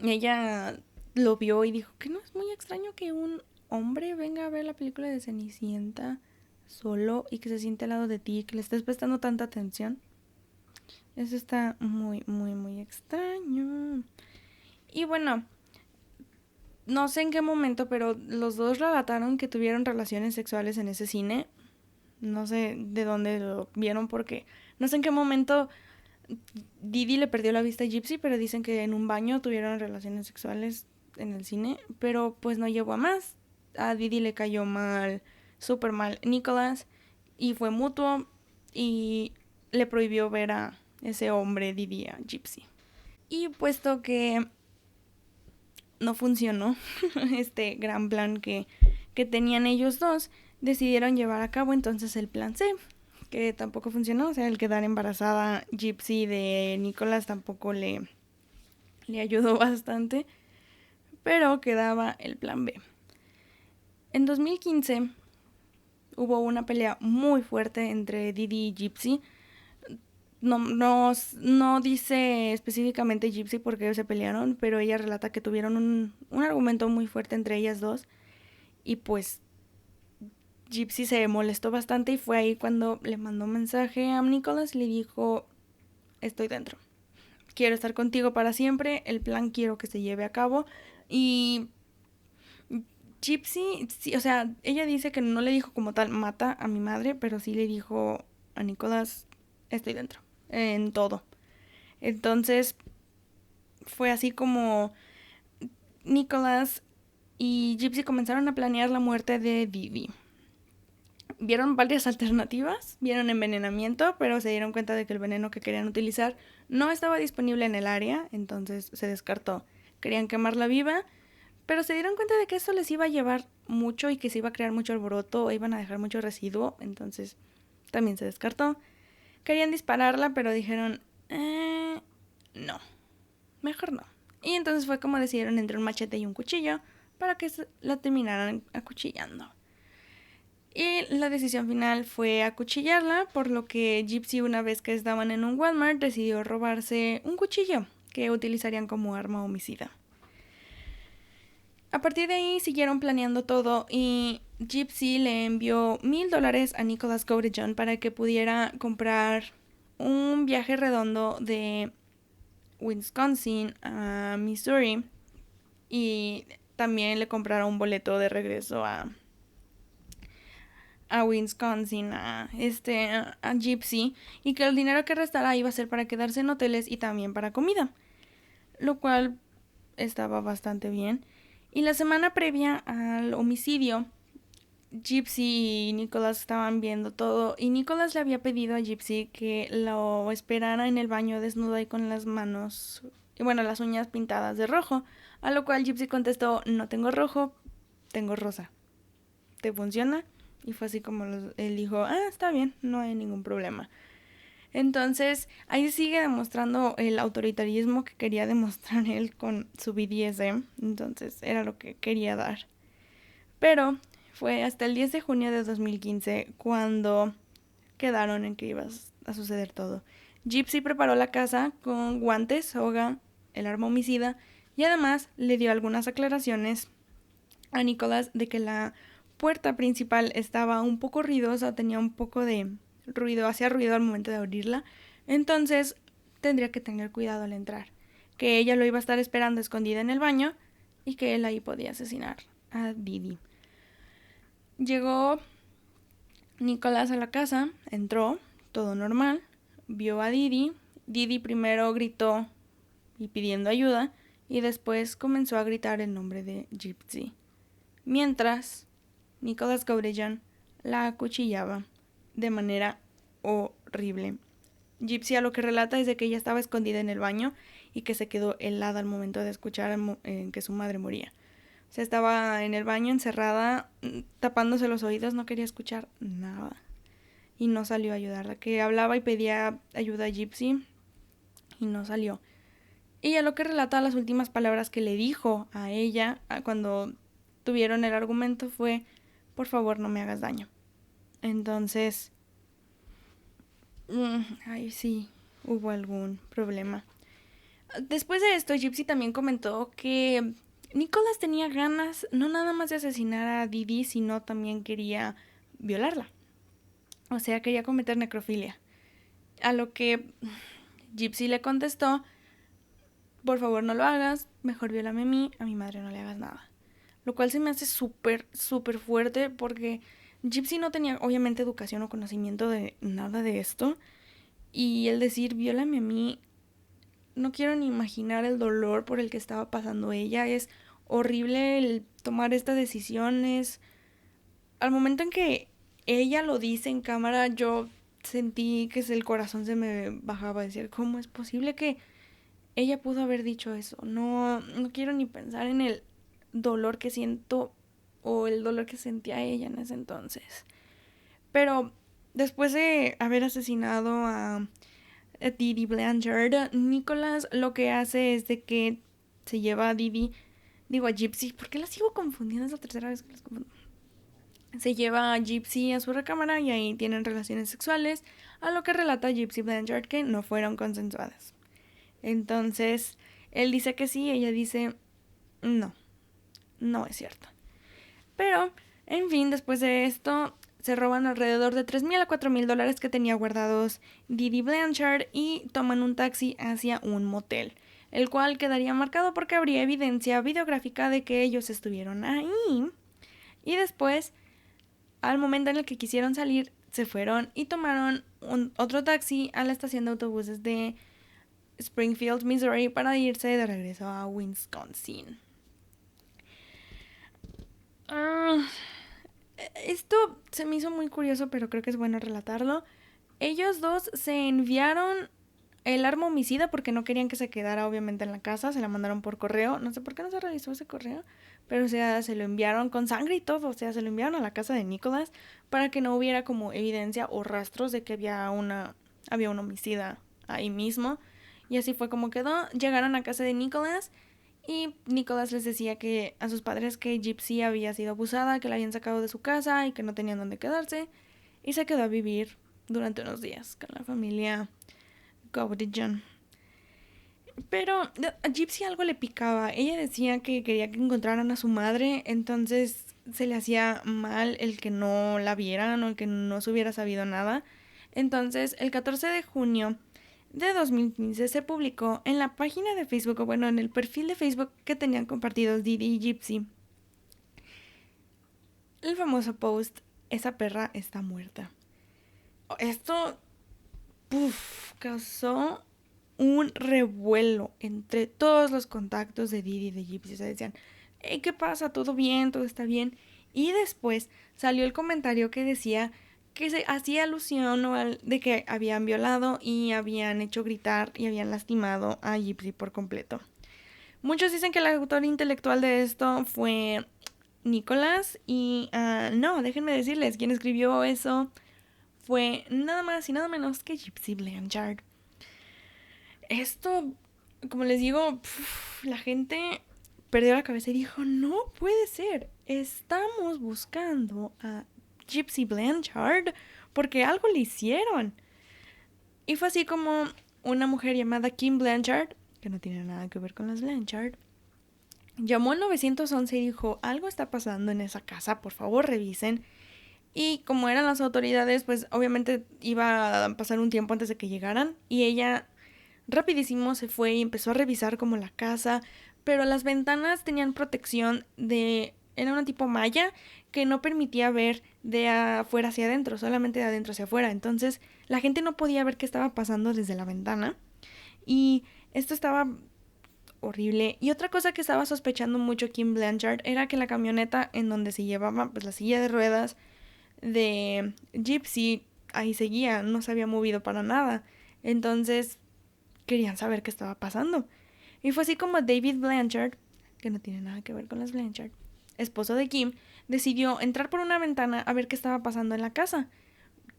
ella lo vio y dijo que no es muy extraño que un hombre venga a ver la película de Cenicienta solo y que se siente al lado de ti, que le estés prestando tanta atención. Eso está muy, muy, muy extraño. Y bueno, no sé en qué momento, pero los dos relataron que tuvieron relaciones sexuales en ese cine. No sé de dónde lo vieron porque no sé en qué momento Didi le perdió la vista a Gypsy, pero dicen que en un baño tuvieron relaciones sexuales en el cine, pero pues no llegó a más. A Didi le cayó mal, súper mal Nicholas, y fue mutuo y le prohibió ver a ese hombre Didi a Gypsy. Y puesto que no funcionó este gran plan que tenían ellos dos, decidieron llevar a cabo entonces el plan C, que tampoco funcionó. O sea, el quedar embarazada Gypsy de Nicholas tampoco le ayudó bastante, pero quedaba el plan B. En 2015 hubo una pelea muy fuerte entre Didi y Gypsy. No dice específicamente Gypsy por qué se pelearon, pero ella relata que tuvieron un argumento muy fuerte entre ellas dos. Y pues Gypsy se molestó bastante y fue ahí cuando le mandó un mensaje a Nicholas y le dijo, estoy dentro. Quiero estar contigo para siempre, el plan quiero que se lleve a cabo. Y Gypsy, sí, o sea, ella dice que no le dijo como tal, mata a mi madre, pero sí le dijo a Nicholas, estoy dentro, en todo. Entonces, fue así como Nicholas y Gypsy comenzaron a planear la muerte de Didi. Vieron varias alternativas, vieron envenenamiento, pero se dieron cuenta de que el veneno que querían utilizar no estaba disponible en el área, entonces se descartó. Querían quemarla viva, pero se dieron cuenta de que esto les iba a llevar mucho y que se iba a crear mucho alboroto o iban a dejar mucho residuo, entonces también se descartó. Querían dispararla, pero dijeron, no, mejor no. Y entonces fue como decidieron entre un machete y un cuchillo para que la terminaran acuchillando. Y la decisión final fue acuchillarla, por lo que Gypsy, una vez que estaban en un Walmart, decidió robarse un cuchillo que utilizarían como arma homicida. A partir de ahí siguieron planeando todo y Gypsy le envió $1,000 a Nicholas Godejohn para que pudiera comprar un viaje redondo de Wisconsin a Missouri y también le comprara un boleto de regreso a Wisconsin, a Gypsy, y que el dinero que restara iba a ser para quedarse en hoteles y también para comida, lo cual estaba bastante bien. Y la semana previa al homicidio, Gypsy y Nicholas estaban viendo todo y Nicholas le había pedido a Gypsy que lo esperara en el baño desnuda y con las manos, y bueno, las uñas pintadas de rojo, a lo cual Gypsy contestó, no tengo rojo, tengo rosa. ¿Te funciona? Y fue así como él dijo, está bien, no hay ningún problema. Entonces, ahí sigue demostrando el autoritarismo que quería demostrar él con su BDSM. Entonces, era lo que quería dar. Pero Fue hasta el 10 de junio de 2015 cuando quedaron en que iba a suceder todo. Gypsy preparó la casa con guantes, soga, el arma homicida y además le dio algunas aclaraciones a Nicholas de que la puerta principal estaba un poco ruidosa, tenía un poco de ruido, hacía ruido al momento de abrirla, entonces tendría que tener cuidado al entrar, que ella lo iba a estar esperando escondida en el baño y que él ahí podía asesinar a Didi. Llegó Nicholas a la casa, entró, todo normal, vio a Didi. Didi primero gritó y pidiendo ayuda y después comenzó a gritar el nombre de Gypsy. Mientras, Nicholas Caudejon la acuchillaba de manera horrible. Gypsy a lo que relata es de que ella estaba escondida en el baño y que se quedó helada al momento de escuchar que su madre moría. O sea, estaba en el baño encerrada, tapándose los oídos, no quería escuchar nada. Y no salió a ayudarla, que hablaba y pedía ayuda a Gypsy y no salió. Y a lo que relata las últimas palabras que le dijo a ella cuando tuvieron el argumento fue: por favor, no me hagas daño. Entonces, ahí sí hubo algún problema. Después de esto, Gypsy también comentó que Nicholas tenía ganas no nada más de asesinar a Didi, sino también quería violarla. O sea, quería cometer necrofilia. A lo que Gypsy le contestó: por favor no lo hagas, mejor viólame a mi madre no le hagas nada. Lo cual se me hace súper, súper fuerte porque Gypsy no tenía obviamente educación o conocimiento de nada de esto. Y el decir viólame a mí, no quiero ni imaginar el dolor por el que estaba pasando ella. Es horrible el tomar esta decisión. Al momento en que ella lo dice en cámara, yo sentí que el corazón se me bajaba. Decir, ¿cómo es posible que ella pudo haber dicho eso? No quiero ni pensar en el dolor que siento o el dolor que sentía ella en ese entonces. Pero después de haber asesinado a Didi Blanchard, Nicholas lo que hace es de que se lleva a Gypsy, ¿por qué la sigo confundiendo? Es la tercera vez que las confundo. Se lleva a Gypsy a su recámara y ahí tienen relaciones sexuales, a lo que relata Gypsy Blanchard que no fueron consensuadas. Entonces, él dice que sí, ella dice no es cierto. Pero, en fin, después de esto, se roban alrededor de $3,000 a $4,000 que tenía guardados Didi Blanchard y toman un taxi hacia un motel, el cual quedaría marcado porque habría evidencia videográfica de que ellos estuvieron ahí. Y después, al momento en el que quisieron salir, se fueron y tomaron otro taxi a la estación de autobuses de Springfield, Missouri, para irse de regreso a Wisconsin. Esto se me hizo muy curioso, pero creo que es bueno relatarlo. Ellos dos se enviaron el arma homicida porque no querían que se quedara obviamente en la casa, se la mandaron por correo, no sé por qué no se realizó ese correo, pero o sea, se lo enviaron con sangre y todo, o sea, se lo enviaron a la casa de Nicholas para que no hubiera como evidencia o rastros de que había un homicida ahí mismo. Y así fue como quedó. Llegaron a casa de Nicholas y Nicholas les decía que a sus padres que Gypsy había sido abusada, que la habían sacado de su casa y que no tenían dónde quedarse, y se quedó a vivir durante unos días con la familia Caudejon. Pero a Gypsy algo le picaba. Ella decía que quería que encontraran a su madre, entonces se le hacía mal el que no la vieran o el que no se hubiera sabido nada. Entonces, el 14 de junio de 2015 se publicó en la página de Facebook, o bueno, en el perfil de Facebook que tenían compartidos Didi y Gypsy, el famoso post: esa perra está muerta. Esto causó un revuelo entre todos los contactos de Didi y de Gypsy. O sea, decían, ¿qué pasa? ¿Todo bien? ¿Todo está bien? Y después salió el comentario que decía que se hacía alusión de que habían violado y habían hecho gritar y habían lastimado a Gypsy por completo. Muchos dicen que el autor intelectual de esto fue Nicholas y no, déjenme decirles, quien escribió eso fue nada más y nada menos que Gypsy Blanchard. Esto, como les digo, la gente perdió la cabeza y dijo, no puede ser, estamos buscando a Gypsy Blanchard porque algo le hicieron. Y fue así como una mujer llamada Kim Blanchard, que no tiene nada que ver con las Blanchard, llamó al 911 y dijo, algo está pasando en esa casa, por favor revisen. Y como eran las autoridades, pues obviamente iba a pasar un tiempo antes de que llegaran. Y ella rapidísimo se fue y empezó a revisar como la casa. Pero las ventanas tenían protección de... Era una tipo malla que no permitía ver de afuera hacia adentro, solamente de adentro hacia afuera. Entonces la gente no podía ver qué estaba pasando desde la ventana. Y esto estaba horrible. Y otra cosa que estaba sospechando mucho Kim Blanchard era que la camioneta en donde se llevaba pues la silla de ruedas de Gypsy ahí seguía, no se había movido para nada. Entonces querían saber qué estaba pasando. Y fue así como David Blanchard, que no tiene nada que ver con las Blanchard, esposo de Kim, decidió entrar por una ventana a ver qué estaba pasando en la casa.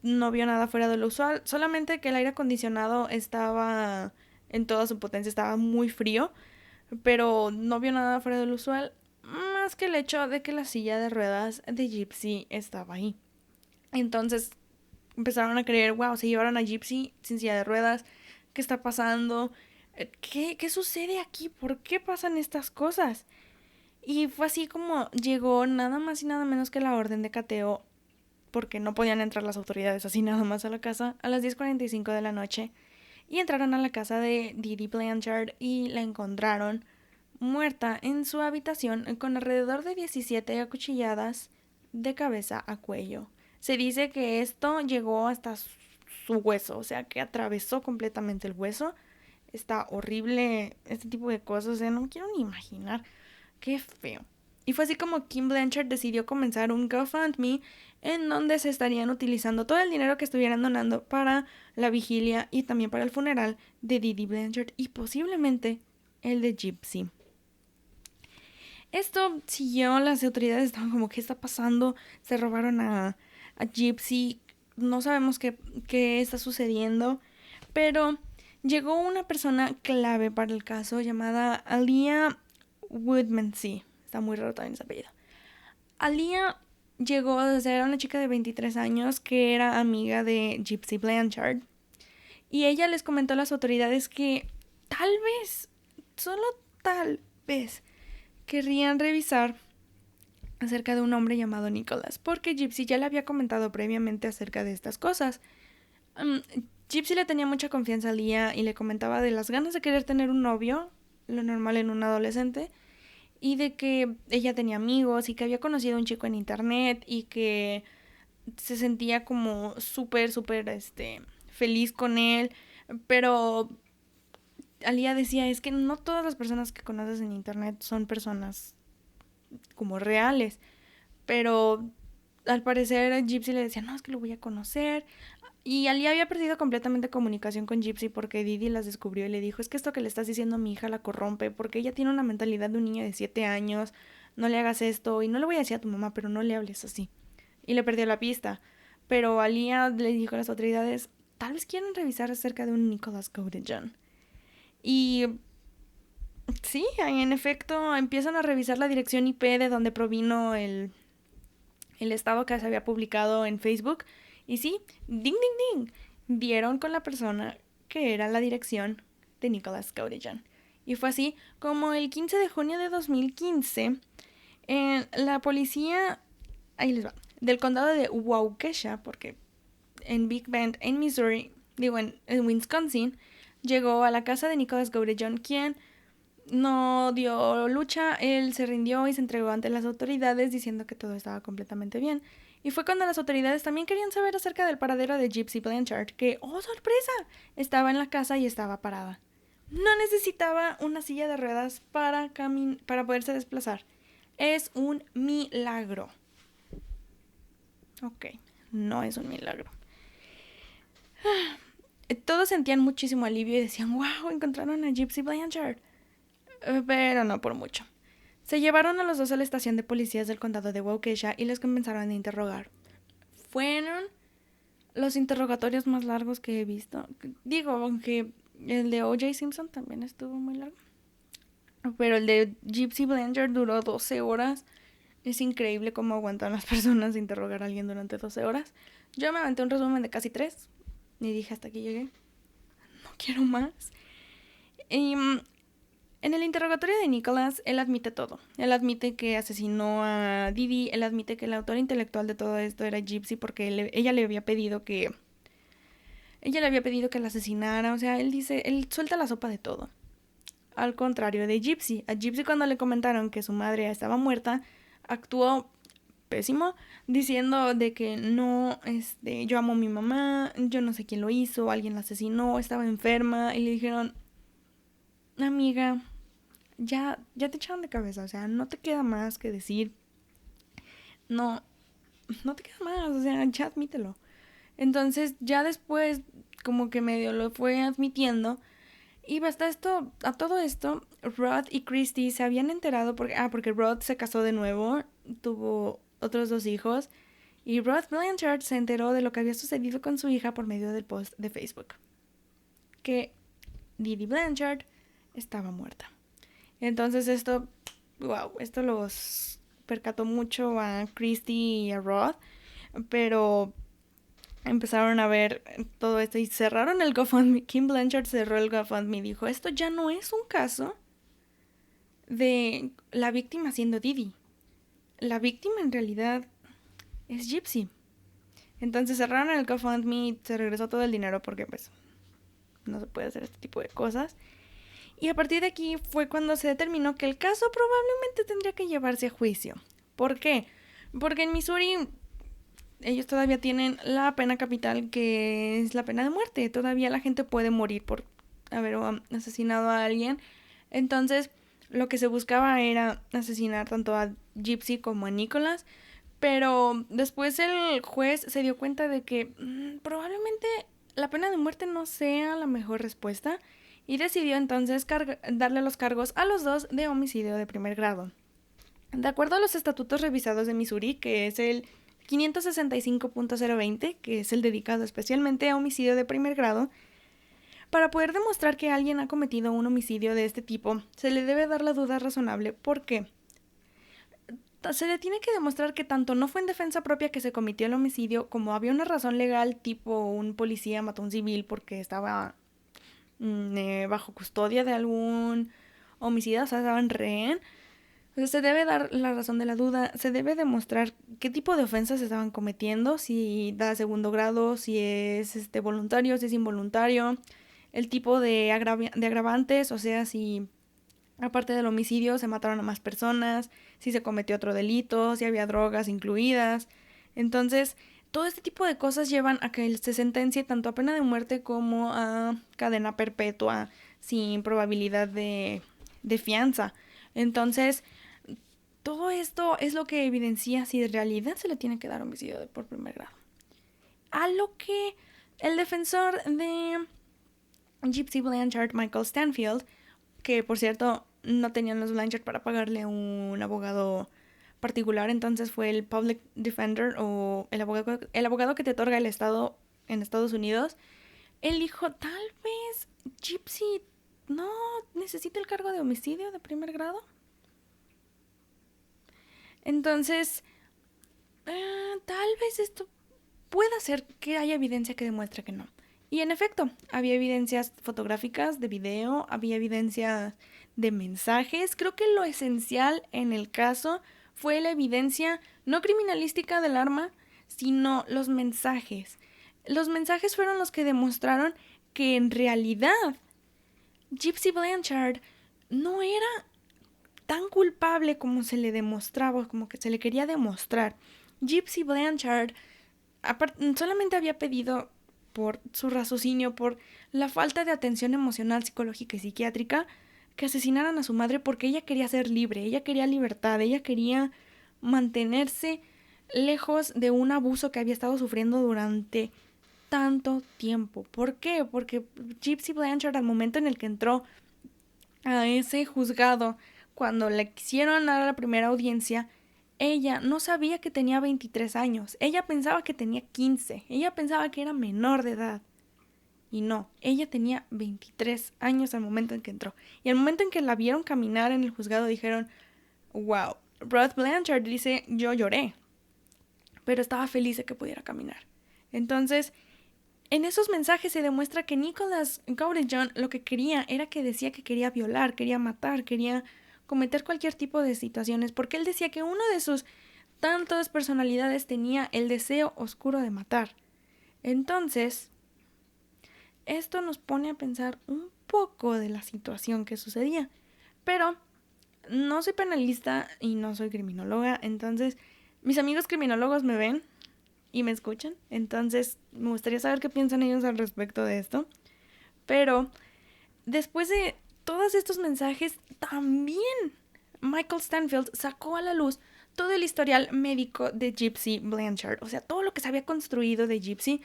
No vio nada fuera de lo usual, solamente que el aire acondicionado estaba en toda su potencia, estaba muy frío, pero no vio nada fuera de lo usual, más que el hecho de que la silla de ruedas de Gypsy estaba ahí. Entonces empezaron a creer, wow, se llevaron a Gypsy sin silla de ruedas, ¿qué está pasando? ¿Qué sucede aquí? ¿Por qué pasan estas cosas? Y fue así como llegó nada más y nada menos que la orden de cateo, porque no podían entrar las autoridades así nada más a la casa, a las 10:45 de la noche. Y entraron a la casa de Didi Blanchard y la encontraron muerta en su habitación con alrededor de 17 acuchilladas de cabeza a cuello. Se dice que esto llegó hasta su hueso, o sea que atravesó completamente el hueso. Está horrible este tipo de cosas, o sea, no me quiero ni imaginar. Qué feo. Y fue así como Kim Blanchard decidió comenzar un GoFundMe en donde se estarían utilizando todo el dinero que estuvieran donando para la vigilia y también para el funeral de Didi Blanchard y posiblemente el de Gypsy. Esto siguió, las autoridades estaban como, ¿qué está pasando? Se robaron a Gypsy, no sabemos qué está sucediendo, pero llegó una persona clave para el caso llamada Alia Woodmansee. Está muy raro también ese apellido. Alia llegó, o sea, era una chica de 23 años que era amiga de Gypsy Blanchard. Y ella les comentó a las autoridades que tal vez, solo tal vez, querrían revisar acerca de un hombre llamado Nicholas, porque Gypsy ya le había comentado previamente acerca de estas cosas. Gypsy le tenía mucha confianza a Alia y le comentaba de las ganas de querer tener un novio, lo normal en un adolescente, y de que ella tenía amigos y que había conocido a un chico en internet y que se sentía como súper feliz con él, pero Alia decía, es que no todas las personas que conoces en internet son personas como reales, pero al parecer Gypsy le decía, no, es que lo voy a conocer. Y Alia había perdido completamente comunicación con Gypsy porque Didi las descubrió y le dijo, es que esto que le estás diciendo a mi hija la corrompe porque ella tiene una mentalidad de un niño de 7 años, no le hagas esto y no le voy a decir a tu mamá, pero no le hables así. Y le perdió la pista. Pero Alia le dijo a las autoridades, tal vez quieren revisar acerca de un Nicholas Godejohn. Y sí, en efecto, empiezan a revisar la dirección IP de donde provino el estado que se había publicado en Facebook. Y sí, ding, ding, ding, dieron con la persona que era la dirección de Nicholas Godejohn. Y fue así como el 15 de junio de 2015, la policía, ahí les va, del condado de Waukesha, porque en Big Bend, en Missouri, en Wisconsin, llegó a la casa de Nicholas Godejohn, quien no dio lucha, él se rindió y se entregó ante las autoridades diciendo que todo estaba completamente bien. Y fue cuando las autoridades también querían saber acerca del paradero de Gypsy Blanchard, que, ¡oh, sorpresa!, estaba en la casa y estaba parada. No necesitaba una silla de ruedas para poderse desplazar. Es un milagro. Ok, no es un milagro. Todos sentían muchísimo alivio y decían, wow, encontraron a Gypsy Blanchard. Pero no por mucho. Se llevaron a los dos a la estación de policías del condado de Waukesha y les comenzaron a interrogar. Fueron los interrogatorios más largos que he visto. Digo, aunque el de O.J. Simpson también estuvo muy largo. pero el de Gypsy Blanchard duró 12 horas. Es increíble cómo aguantan las personas interrogar a alguien durante 12 horas. Yo me aventé un resumen de casi 3 y dije hasta aquí llegué. No quiero más. Y en el interrogatorio de Nicholas, él admite todo. Él admite que asesinó a Didi. Él admite que el autor intelectual de todo esto era Gypsy porque ella le había pedido que la asesinara. O sea, él suelta la sopa de todo. Al contrario de Gypsy. A Gypsy, cuando le comentaron que su madre estaba muerta, actuó pésimo, diciendo de que no, yo amo a mi mamá, yo no sé quién lo hizo, alguien la asesinó, estaba enferma. Y le dijeron, amiga, ya te echaron de cabeza, o sea, no te queda más que decir. No te queda más, o sea, ya admítelo. Entonces, ya después, como que medio lo fue admitiendo. Y a todo esto, Rod y Christy se habían enterado porque Rod se casó de nuevo, tuvo otros 2 hijos, y Rod Blanchard se enteró de lo que había sucedido con su hija por medio del post de Facebook, que Didi Blanchard estaba muerta. Entonces esto los percató mucho a Christy y a Rod, pero empezaron a ver todo esto y cerraron el GoFundMe. Kim Blanchard cerró el GoFundMe y dijo, esto ya no es un caso de la víctima siendo Didi. La víctima en realidad es Gypsy. Entonces cerraron el GoFundMe y se regresó todo el dinero porque pues no se puede hacer este tipo de cosas. Y a partir de aquí fue cuando se determinó que el caso probablemente tendría que llevarse a juicio. ¿Por qué? Porque en Missouri ellos todavía tienen la pena capital, que es la pena de muerte. Todavía la gente puede morir por haber asesinado a alguien. Entonces, lo que se buscaba era asesinar tanto a Gypsy como a Nicholas. Pero después el juez se dio cuenta de que probablemente la pena de muerte no sea la mejor respuesta. Y decidió entonces darle los cargos a los 2 de homicidio de primer grado. De acuerdo a los estatutos revisados de Missouri, que es el 565.020, que es el dedicado especialmente a homicidio de primer grado, para poder demostrar que alguien ha cometido un homicidio de este tipo, se le debe dar la duda razonable. ¿Por qué? Se le tiene que demostrar que tanto no fue en defensa propia que se cometió el homicidio, como había una razón legal, tipo un policía mató a un civil porque estaba bajo custodia de algún homicida, o sea, estaba en rehén. Entonces se debe dar la razón de la duda, se debe demostrar qué tipo de ofensas se estaban cometiendo, si da segundo grado, si es voluntario, si es involuntario, el tipo de agravantes, o sea, si aparte del homicidio se mataron a más personas, si se cometió otro delito, si había drogas incluidas. Entonces, todo este tipo de cosas llevan a que se sentencie tanto a pena de muerte como a cadena perpetua sin probabilidad de fianza. Entonces, todo esto es lo que evidencia si en realidad se le tiene que dar homicidio por primer grado. A lo que el defensor de Gypsy Blanchard, Michael Stanfield, que por cierto no tenían los Blanchard para pagarle un abogado particular, entonces fue el public defender o el abogado que te otorga el estado en Estados Unidos. Él dijo, tal vez Gypsy no necesita el cargo de homicidio de primer grado. Entonces, tal vez esto pueda ser que haya evidencia que demuestre que no. Y en efecto, había evidencias fotográficas, de video, había evidencia de mensajes. Creo que lo esencial en el caso fue la evidencia no criminalística del arma, sino los mensajes. Los mensajes fueron los que demostraron que en realidad Gypsy Blanchard no era tan culpable como se le demostraba, como que se le quería demostrar. Gypsy Blanchard solamente había pedido, por su raciocinio, por la falta de atención emocional, psicológica y psiquiátrica, que asesinaran a su madre porque ella quería ser libre, ella quería libertad, ella quería mantenerse lejos de un abuso que había estado sufriendo durante tanto tiempo. ¿Por qué? Porque Gypsy Blanchard, al momento en el que entró a ese juzgado, cuando le quisieron dar la primera audiencia, ella no sabía que tenía 23 años. Ella pensaba que tenía 15. Ella pensaba que era menor de edad. Y no, ella tenía 23 años al momento en que entró. Y al momento en que la vieron caminar en el juzgado dijeron, wow, Rod Blanchard dice, yo lloré, pero estaba feliz de que pudiera caminar. Entonces, en esos mensajes se demuestra que Nicholas Gaudet-John lo que quería era que decía que quería violar, quería matar, quería cometer cualquier tipo de situaciones, porque él decía que una de sus tantas personalidades tenía el deseo oscuro de matar. Entonces, esto nos pone a pensar un poco de la situación que sucedía. Pero no soy penalista y no soy criminóloga, entonces mis amigos criminólogos me ven y me escuchan, entonces me gustaría saber qué piensan ellos al respecto de esto. Pero después de todos estos mensajes, también Michael Stanfield sacó a la luz todo el historial médico de Gypsy Blanchard, o sea, todo lo que se había construido de Gypsy: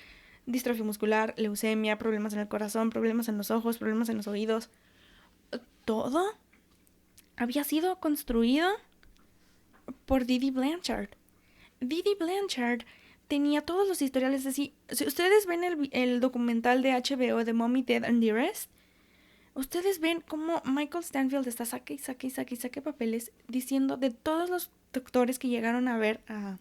distrofia muscular, leucemia, problemas en el corazón, problemas en los ojos, problemas en los oídos. Todo había sido construido por Didi Blanchard. Didi Blanchard tenía todos los historiales así. Si ustedes ven el documental de HBO de Mommy, Dead and Dearest, ustedes ven cómo Michael Stanfield está saque papeles diciendo de todos los doctores que llegaron a ver a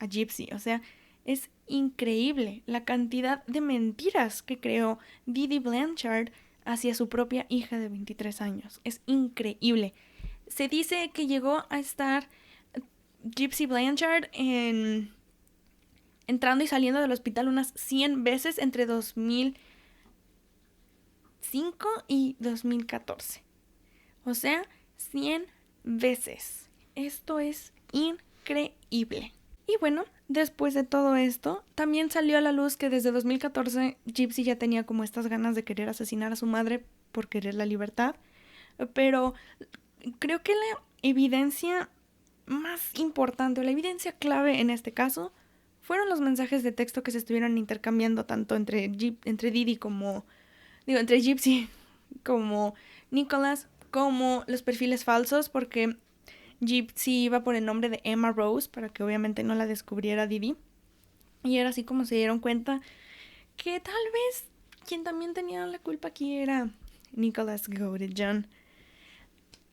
Gypsy. O sea, es increíble la cantidad de mentiras que creó Didi Blanchard hacia su propia hija de 23 años. Es increíble. Se dice que llegó a estar Gypsy Blanchard entrando y saliendo del hospital unas 100 veces entre 2005 y 2014. O sea, 100 veces. Esto es increíble. Y bueno, después de todo esto, también salió a la luz que desde 2014 Gypsy ya tenía como estas ganas de querer asesinar a su madre por querer la libertad. Pero creo que la evidencia más importante, o la evidencia clave en este caso, fueron los mensajes de texto que se estuvieron intercambiando tanto entre Didi como... entre Gypsy como Nicholas, como los perfiles falsos, porque Gypsy iba por el nombre de Emma Rose para que obviamente no la descubriera Didi. Y era así como se dieron cuenta que tal vez quien también tenía la culpa aquí era Nicholas Gaudet-John.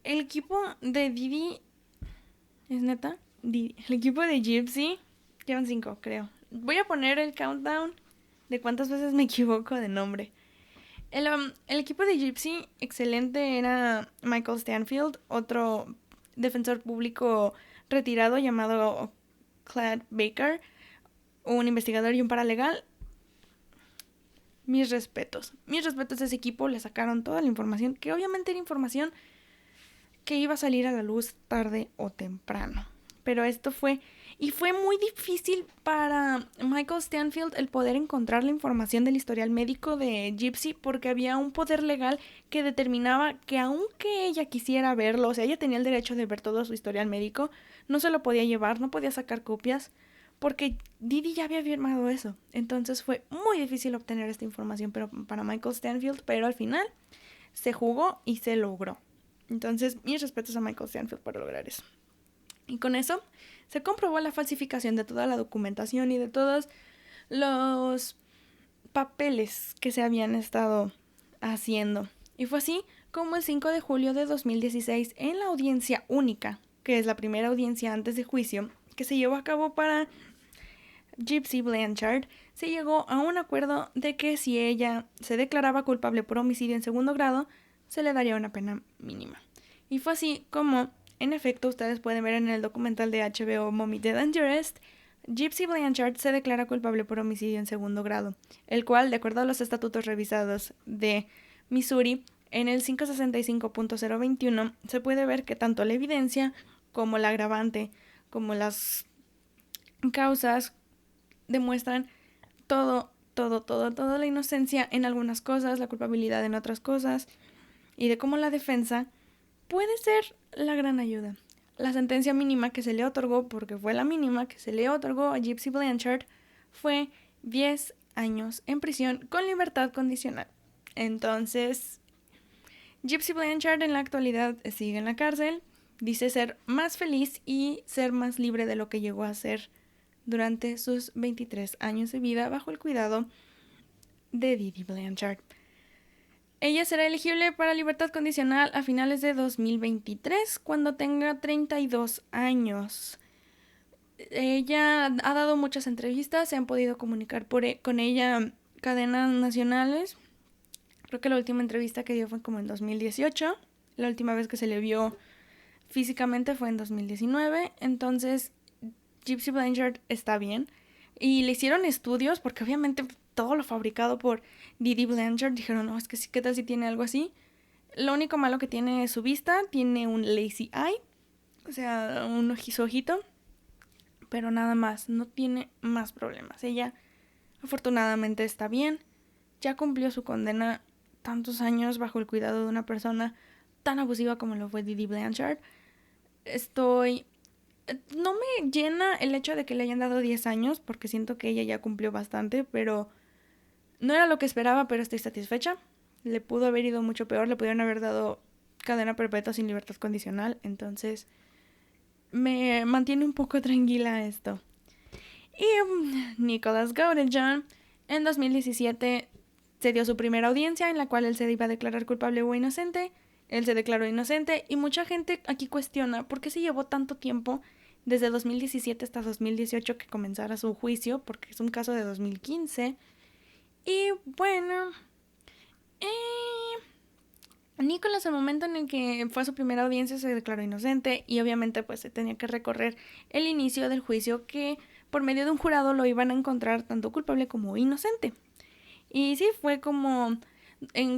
El equipo de Didi... ¿Es neta? Didi. El equipo de Gypsy... Llevan 5, creo. Voy a poner el countdown de cuántas veces me equivoco de nombre. El equipo de Gypsy, excelente, era Michael Stanfield, otro defensor público retirado llamado Clyde Baker, un investigador y un paralegal. Mis respetos a ese equipo, le sacaron toda la información, que obviamente era información que iba a salir a la luz tarde o temprano. Pero esto fue muy difícil para Michael Stanfield el poder encontrar la información del historial médico de Gypsy, porque había un poder legal que determinaba que aunque ella quisiera verlo, o sea, ella tenía el derecho de ver todo su historial médico, no se lo podía llevar, no podía sacar copias, porque Didi ya había firmado eso. Entonces fue muy difícil obtener esta información para Michael Stanfield, pero al final se jugó y se logró. Entonces, mis respetos a Michael Stanfield por lograr eso. Y con eso se comprobó la falsificación de toda la documentación y de todos los papeles que se habían estado haciendo. Y fue así como el 5 de julio de 2016, en la audiencia única, que es la primera audiencia antes de juicio, que se llevó a cabo para Gypsy Blanchard, se llegó a un acuerdo de que si ella se declaraba culpable por homicidio en segundo grado, se le daría una pena mínima. Y fue así como, en efecto, ustedes pueden ver en el documental de HBO Mommy, Dead and Dearest, Gypsy Blanchard se declara culpable por homicidio en segundo grado, el cual, de acuerdo a los estatutos revisados de Missouri, en el 565.021 se puede ver que tanto la evidencia como la agravante, como las causas, demuestran toda la inocencia en algunas cosas, la culpabilidad en otras cosas, y de cómo la defensa puede ser la gran ayuda. La sentencia mínima que se le otorgó, porque fue la mínima que se le otorgó a Gypsy Blanchard, fue 10 años en prisión con libertad condicional. Entonces, Gypsy Blanchard en la actualidad sigue en la cárcel, dice ser más feliz y ser más libre de lo que llegó a ser durante sus 23 años de vida bajo el cuidado de Didi Blanchard. Ella será elegible para libertad condicional a finales de 2023, cuando tenga 32 años. Ella ha dado muchas entrevistas, se han podido comunicar con ella cadenas nacionales. Creo que la última entrevista que dio fue como en 2018. La última vez que se le vio físicamente fue en 2019. Entonces, Gypsy Blanchard está bien. Y le hicieron estudios, porque obviamente todo lo fabricado por Didi Blanchard, dijeron, no, es que sí, ¿qué tal si tiene algo así? Lo único malo que tiene es su vista, tiene un lazy eye, o sea, un ojito, pero nada más, no tiene más problemas. Ella afortunadamente está bien, ya cumplió su condena tantos años bajo el cuidado de una persona tan abusiva como lo fue Didi Blanchard. No me llena el hecho de que le hayan dado 10 años, porque siento que ella ya cumplió bastante, pero no era lo que esperaba, pero estoy satisfecha. Le pudo haber ido mucho peor, le pudieron haber dado cadena perpetua sin libertad condicional, entonces me mantiene un poco tranquila esto. Y Nicholas Gaudejean en 2017 se dio su primera audiencia en la cual él se iba a declarar culpable o inocente. Él se declaró inocente y mucha gente aquí cuestiona por qué se llevó tanto tiempo desde 2017 hasta 2018 que comenzara su juicio, porque es un caso de 2015. Y bueno, Nicholas, al momento en el que fue a su primera audiencia, se declaró inocente y obviamente pues se tenía que recorrer el inicio del juicio, que por medio de un jurado lo iban a encontrar tanto culpable como inocente. Y sí, fue como en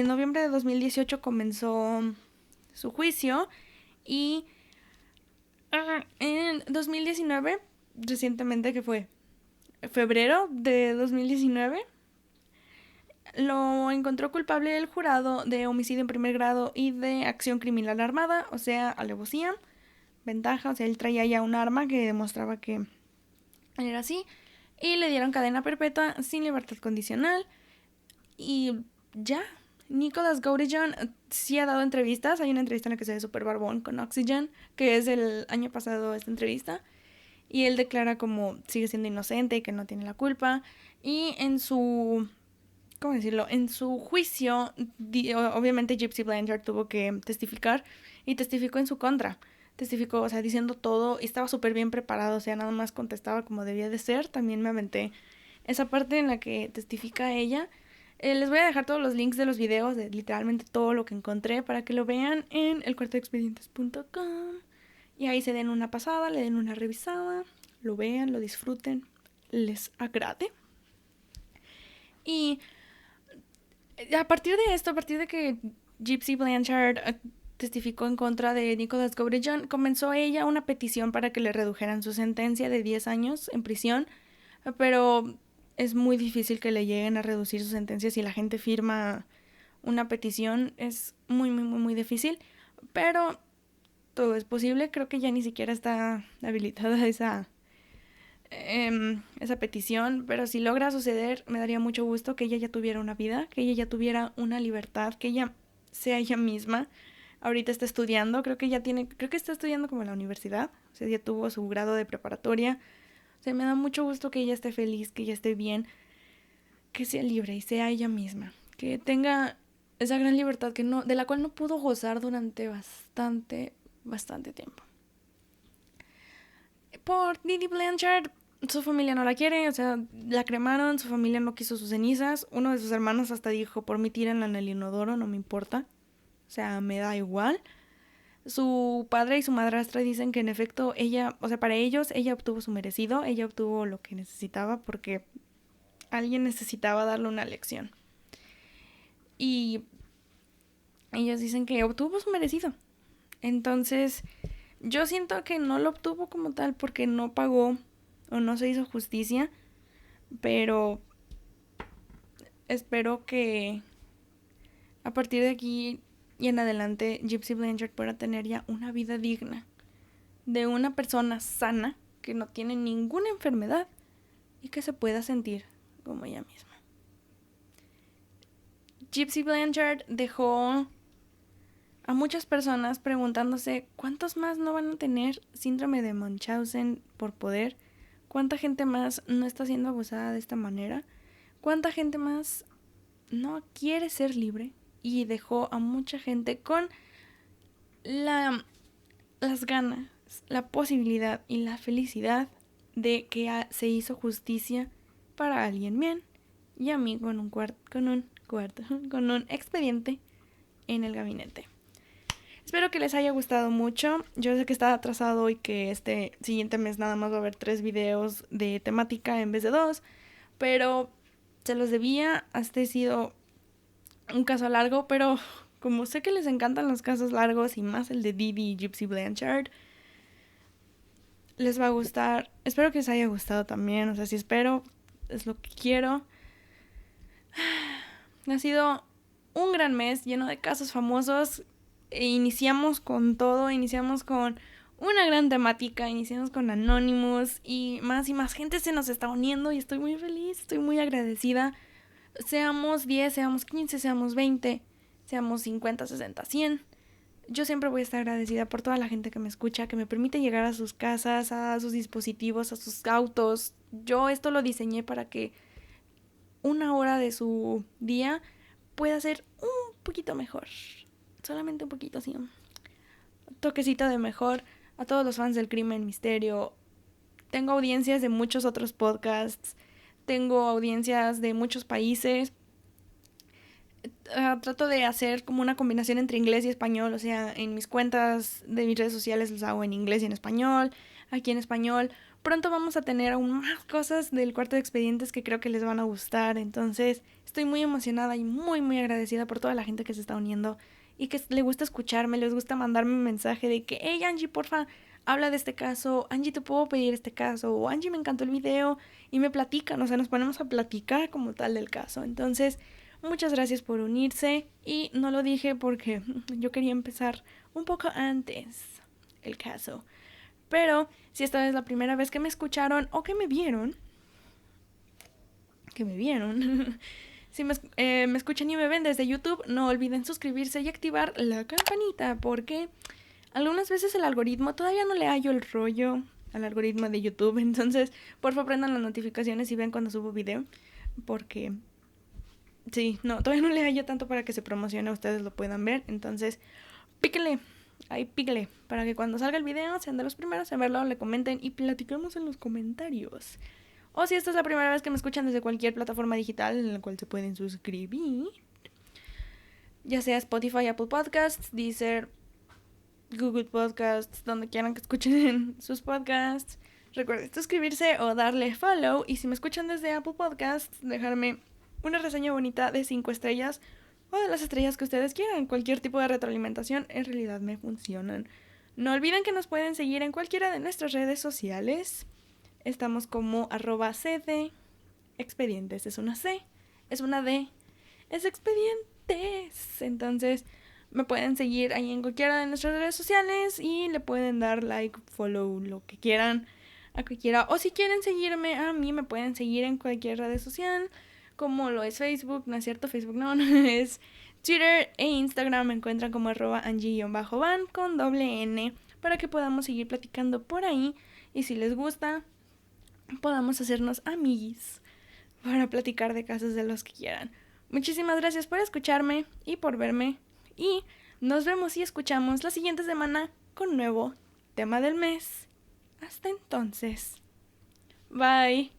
noviembre de 2018 comenzó su juicio y en 2019, recientemente, que fue febrero de 2019, lo encontró culpable el jurado de homicidio en primer grado y de acción criminal armada, o sea, alevosía, ventaja, o sea, él traía ya un arma que demostraba que era así, y le dieron cadena perpetua sin libertad condicional. Y ya, Nicholas Gaudejean sí ha dado entrevistas. Hay una entrevista en la que se ve súper barbón con Oxygen, que es del año pasado esta entrevista, y él declara como sigue siendo inocente y que no tiene la culpa. Y en su, ¿cómo decirlo? En su juicio, obviamente Gypsy Blanchard tuvo que testificar y testificó en su contra. Testificó, o sea, diciendo todo y estaba súper bien preparado, o sea, nada más contestaba como debía de ser. También me aventé esa parte en la que testifica ella. Les voy a dejar todos los links de los videos, de literalmente todo lo que encontré, para que lo vean en elcuartodeexpedientes.com. Y ahí se den una pasada, le den una revisada, lo vean, lo disfruten, les agrade. Y a partir de esto, a partir de que Gypsy Blanchard testificó en contra de Nicholas Gaudejean, comenzó ella una petición para que le redujeran su sentencia de 10 años en prisión, pero es muy difícil que le lleguen a reducir su sentencia si la gente firma una petición. Es muy, muy, muy, muy difícil, pero todo es posible. Creo que ya ni siquiera está habilitada esa petición, pero si logra suceder, me daría mucho gusto que ella ya tuviera una vida, que ella ya tuviera una libertad, que ella sea ella misma. Ahorita está estudiando, creo que está estudiando como en la universidad, o sea, ya tuvo su grado de preparatoria. O sea, me da mucho gusto que ella esté feliz, que ella esté bien, que sea libre y sea ella misma, que tenga esa gran libertad de la cual no pudo gozar durante bastante tiempo. Por Didi Blanchard, su familia no la quiere, o sea, la cremaron, su familia no quiso sus cenizas. Uno de sus hermanos hasta dijo, por mí tírenla en el inodoro, no me importa. O sea, me da igual. Su padre y su madrastra dicen que en efecto ella, o sea, para ellos ella obtuvo su merecido, ella obtuvo lo que necesitaba porque alguien necesitaba darle una lección. Y ellos dicen que obtuvo su merecido. Entonces, yo siento que no lo obtuvo como tal porque no pagó o no se hizo justicia, pero espero que a partir de aquí y en adelante Gypsy Blanchard pueda tener ya una vida digna de una persona sana que no tiene ninguna enfermedad y que se pueda sentir como ella misma. Gypsy Blanchard dejó a muchas personas preguntándose cuántos más no van a tener síndrome de Munchausen por poder, cuánta gente más no está siendo abusada de esta manera, ¿cuánta gente más no quiere ser libre y dejó a mucha gente con las ganas, la posibilidad y la felicidad de que se hizo justicia para alguien bien y a mí con un expediente en el gabinete? Espero que les haya gustado mucho. Yo sé que está atrasado y que este siguiente mes nada más va a haber 3 videos de temática en vez de 2, pero se los debía. Este ha sido un caso largo, pero como sé que les encantan los casos largos y más el de Didi y Gypsy Blanchard, les va a gustar. Espero que les haya gustado también. O sea, si espero, es lo que quiero. Ha sido un gran mes lleno de casos famosos. Iniciamos con todo, iniciamos con una gran temática, iniciamos con Anonymous y más gente se nos está uniendo y estoy muy feliz, estoy muy agradecida. Seamos 10, seamos 15, seamos 20, seamos 50, 60, 100. Yo siempre voy a estar agradecida por toda la gente que me escucha, que me permite llegar a sus casas, a sus dispositivos, a sus autos. Yo esto lo diseñé para que una hora de su día pueda ser un poquito mejor. Solamente un poquito, así. Un toquecito de mejor. A todos los fans del Crimen Misterio. Tengo audiencias de muchos otros podcasts. Tengo audiencias de muchos países. Trato de hacer como una combinación entre inglés y español. O sea, en mis cuentas de mis redes sociales los hago en inglés y en español. Aquí en español. Pronto vamos a tener aún más cosas del cuarto de expedientes que creo que les van a gustar. Entonces, estoy muy emocionada y muy, muy agradecida por toda la gente que se está uniendo y que le gusta escucharme, les gusta mandarme un mensaje de que, hey Angie, porfa, habla de este caso, Angie, te puedo pedir este caso, o Angie, me encantó el video, y me platican, o sea, nos ponemos a platicar como tal del caso. Entonces, muchas gracias por unirse, y no lo dije porque yo quería empezar un poco antes el caso. Pero, si esta es la primera vez que me escucharon o que me vieron, si me escuchan y me ven desde YouTube, no olviden suscribirse y activar la campanita, porque algunas veces el algoritmo todavía no le hallo el rollo al algoritmo de YouTube. Entonces, por favor, prendan las notificaciones y ven cuando subo video, porque sí, no, todavía no le hallo tanto para que se promocione, ustedes lo puedan ver. Entonces, píquenle, ahí píquenle, para que cuando salga el video sean de los primeros en verlo, le comenten y platicamos en los comentarios. O si esta es la primera vez que me escuchan desde cualquier plataforma digital en la cual se pueden suscribir, ya sea Spotify, Apple Podcasts, Deezer, Google Podcasts, donde quieran que escuchen sus podcasts. Recuerden suscribirse o darle follow. Y si me escuchan desde Apple Podcasts, dejarme una reseña bonita de 5 estrellas o de las estrellas que ustedes quieran. Cualquier tipo de retroalimentación en realidad me funcionan. No olviden que nos pueden seguir en cualquiera de nuestras redes sociales. Estamos como @CD expedientes. Es una C, es una D, es expedientes. Entonces me pueden seguir ahí en cualquiera de nuestras redes sociales y le pueden dar like, follow, lo que quieran, a cualquiera. O si quieren seguirme a mí, me pueden seguir en cualquier red social, como lo es Facebook. No es cierto, Facebook no es Twitter e Instagram. Me encuentran como @Angie_Van con N, para que podamos seguir platicando por ahí. Y si les gusta, podamos hacernos amiguis para platicar de casos de los que quieran. Muchísimas gracias por escucharme y por verme. Y nos vemos y escuchamos la siguiente semana con nuevo tema del mes. Hasta entonces. Bye.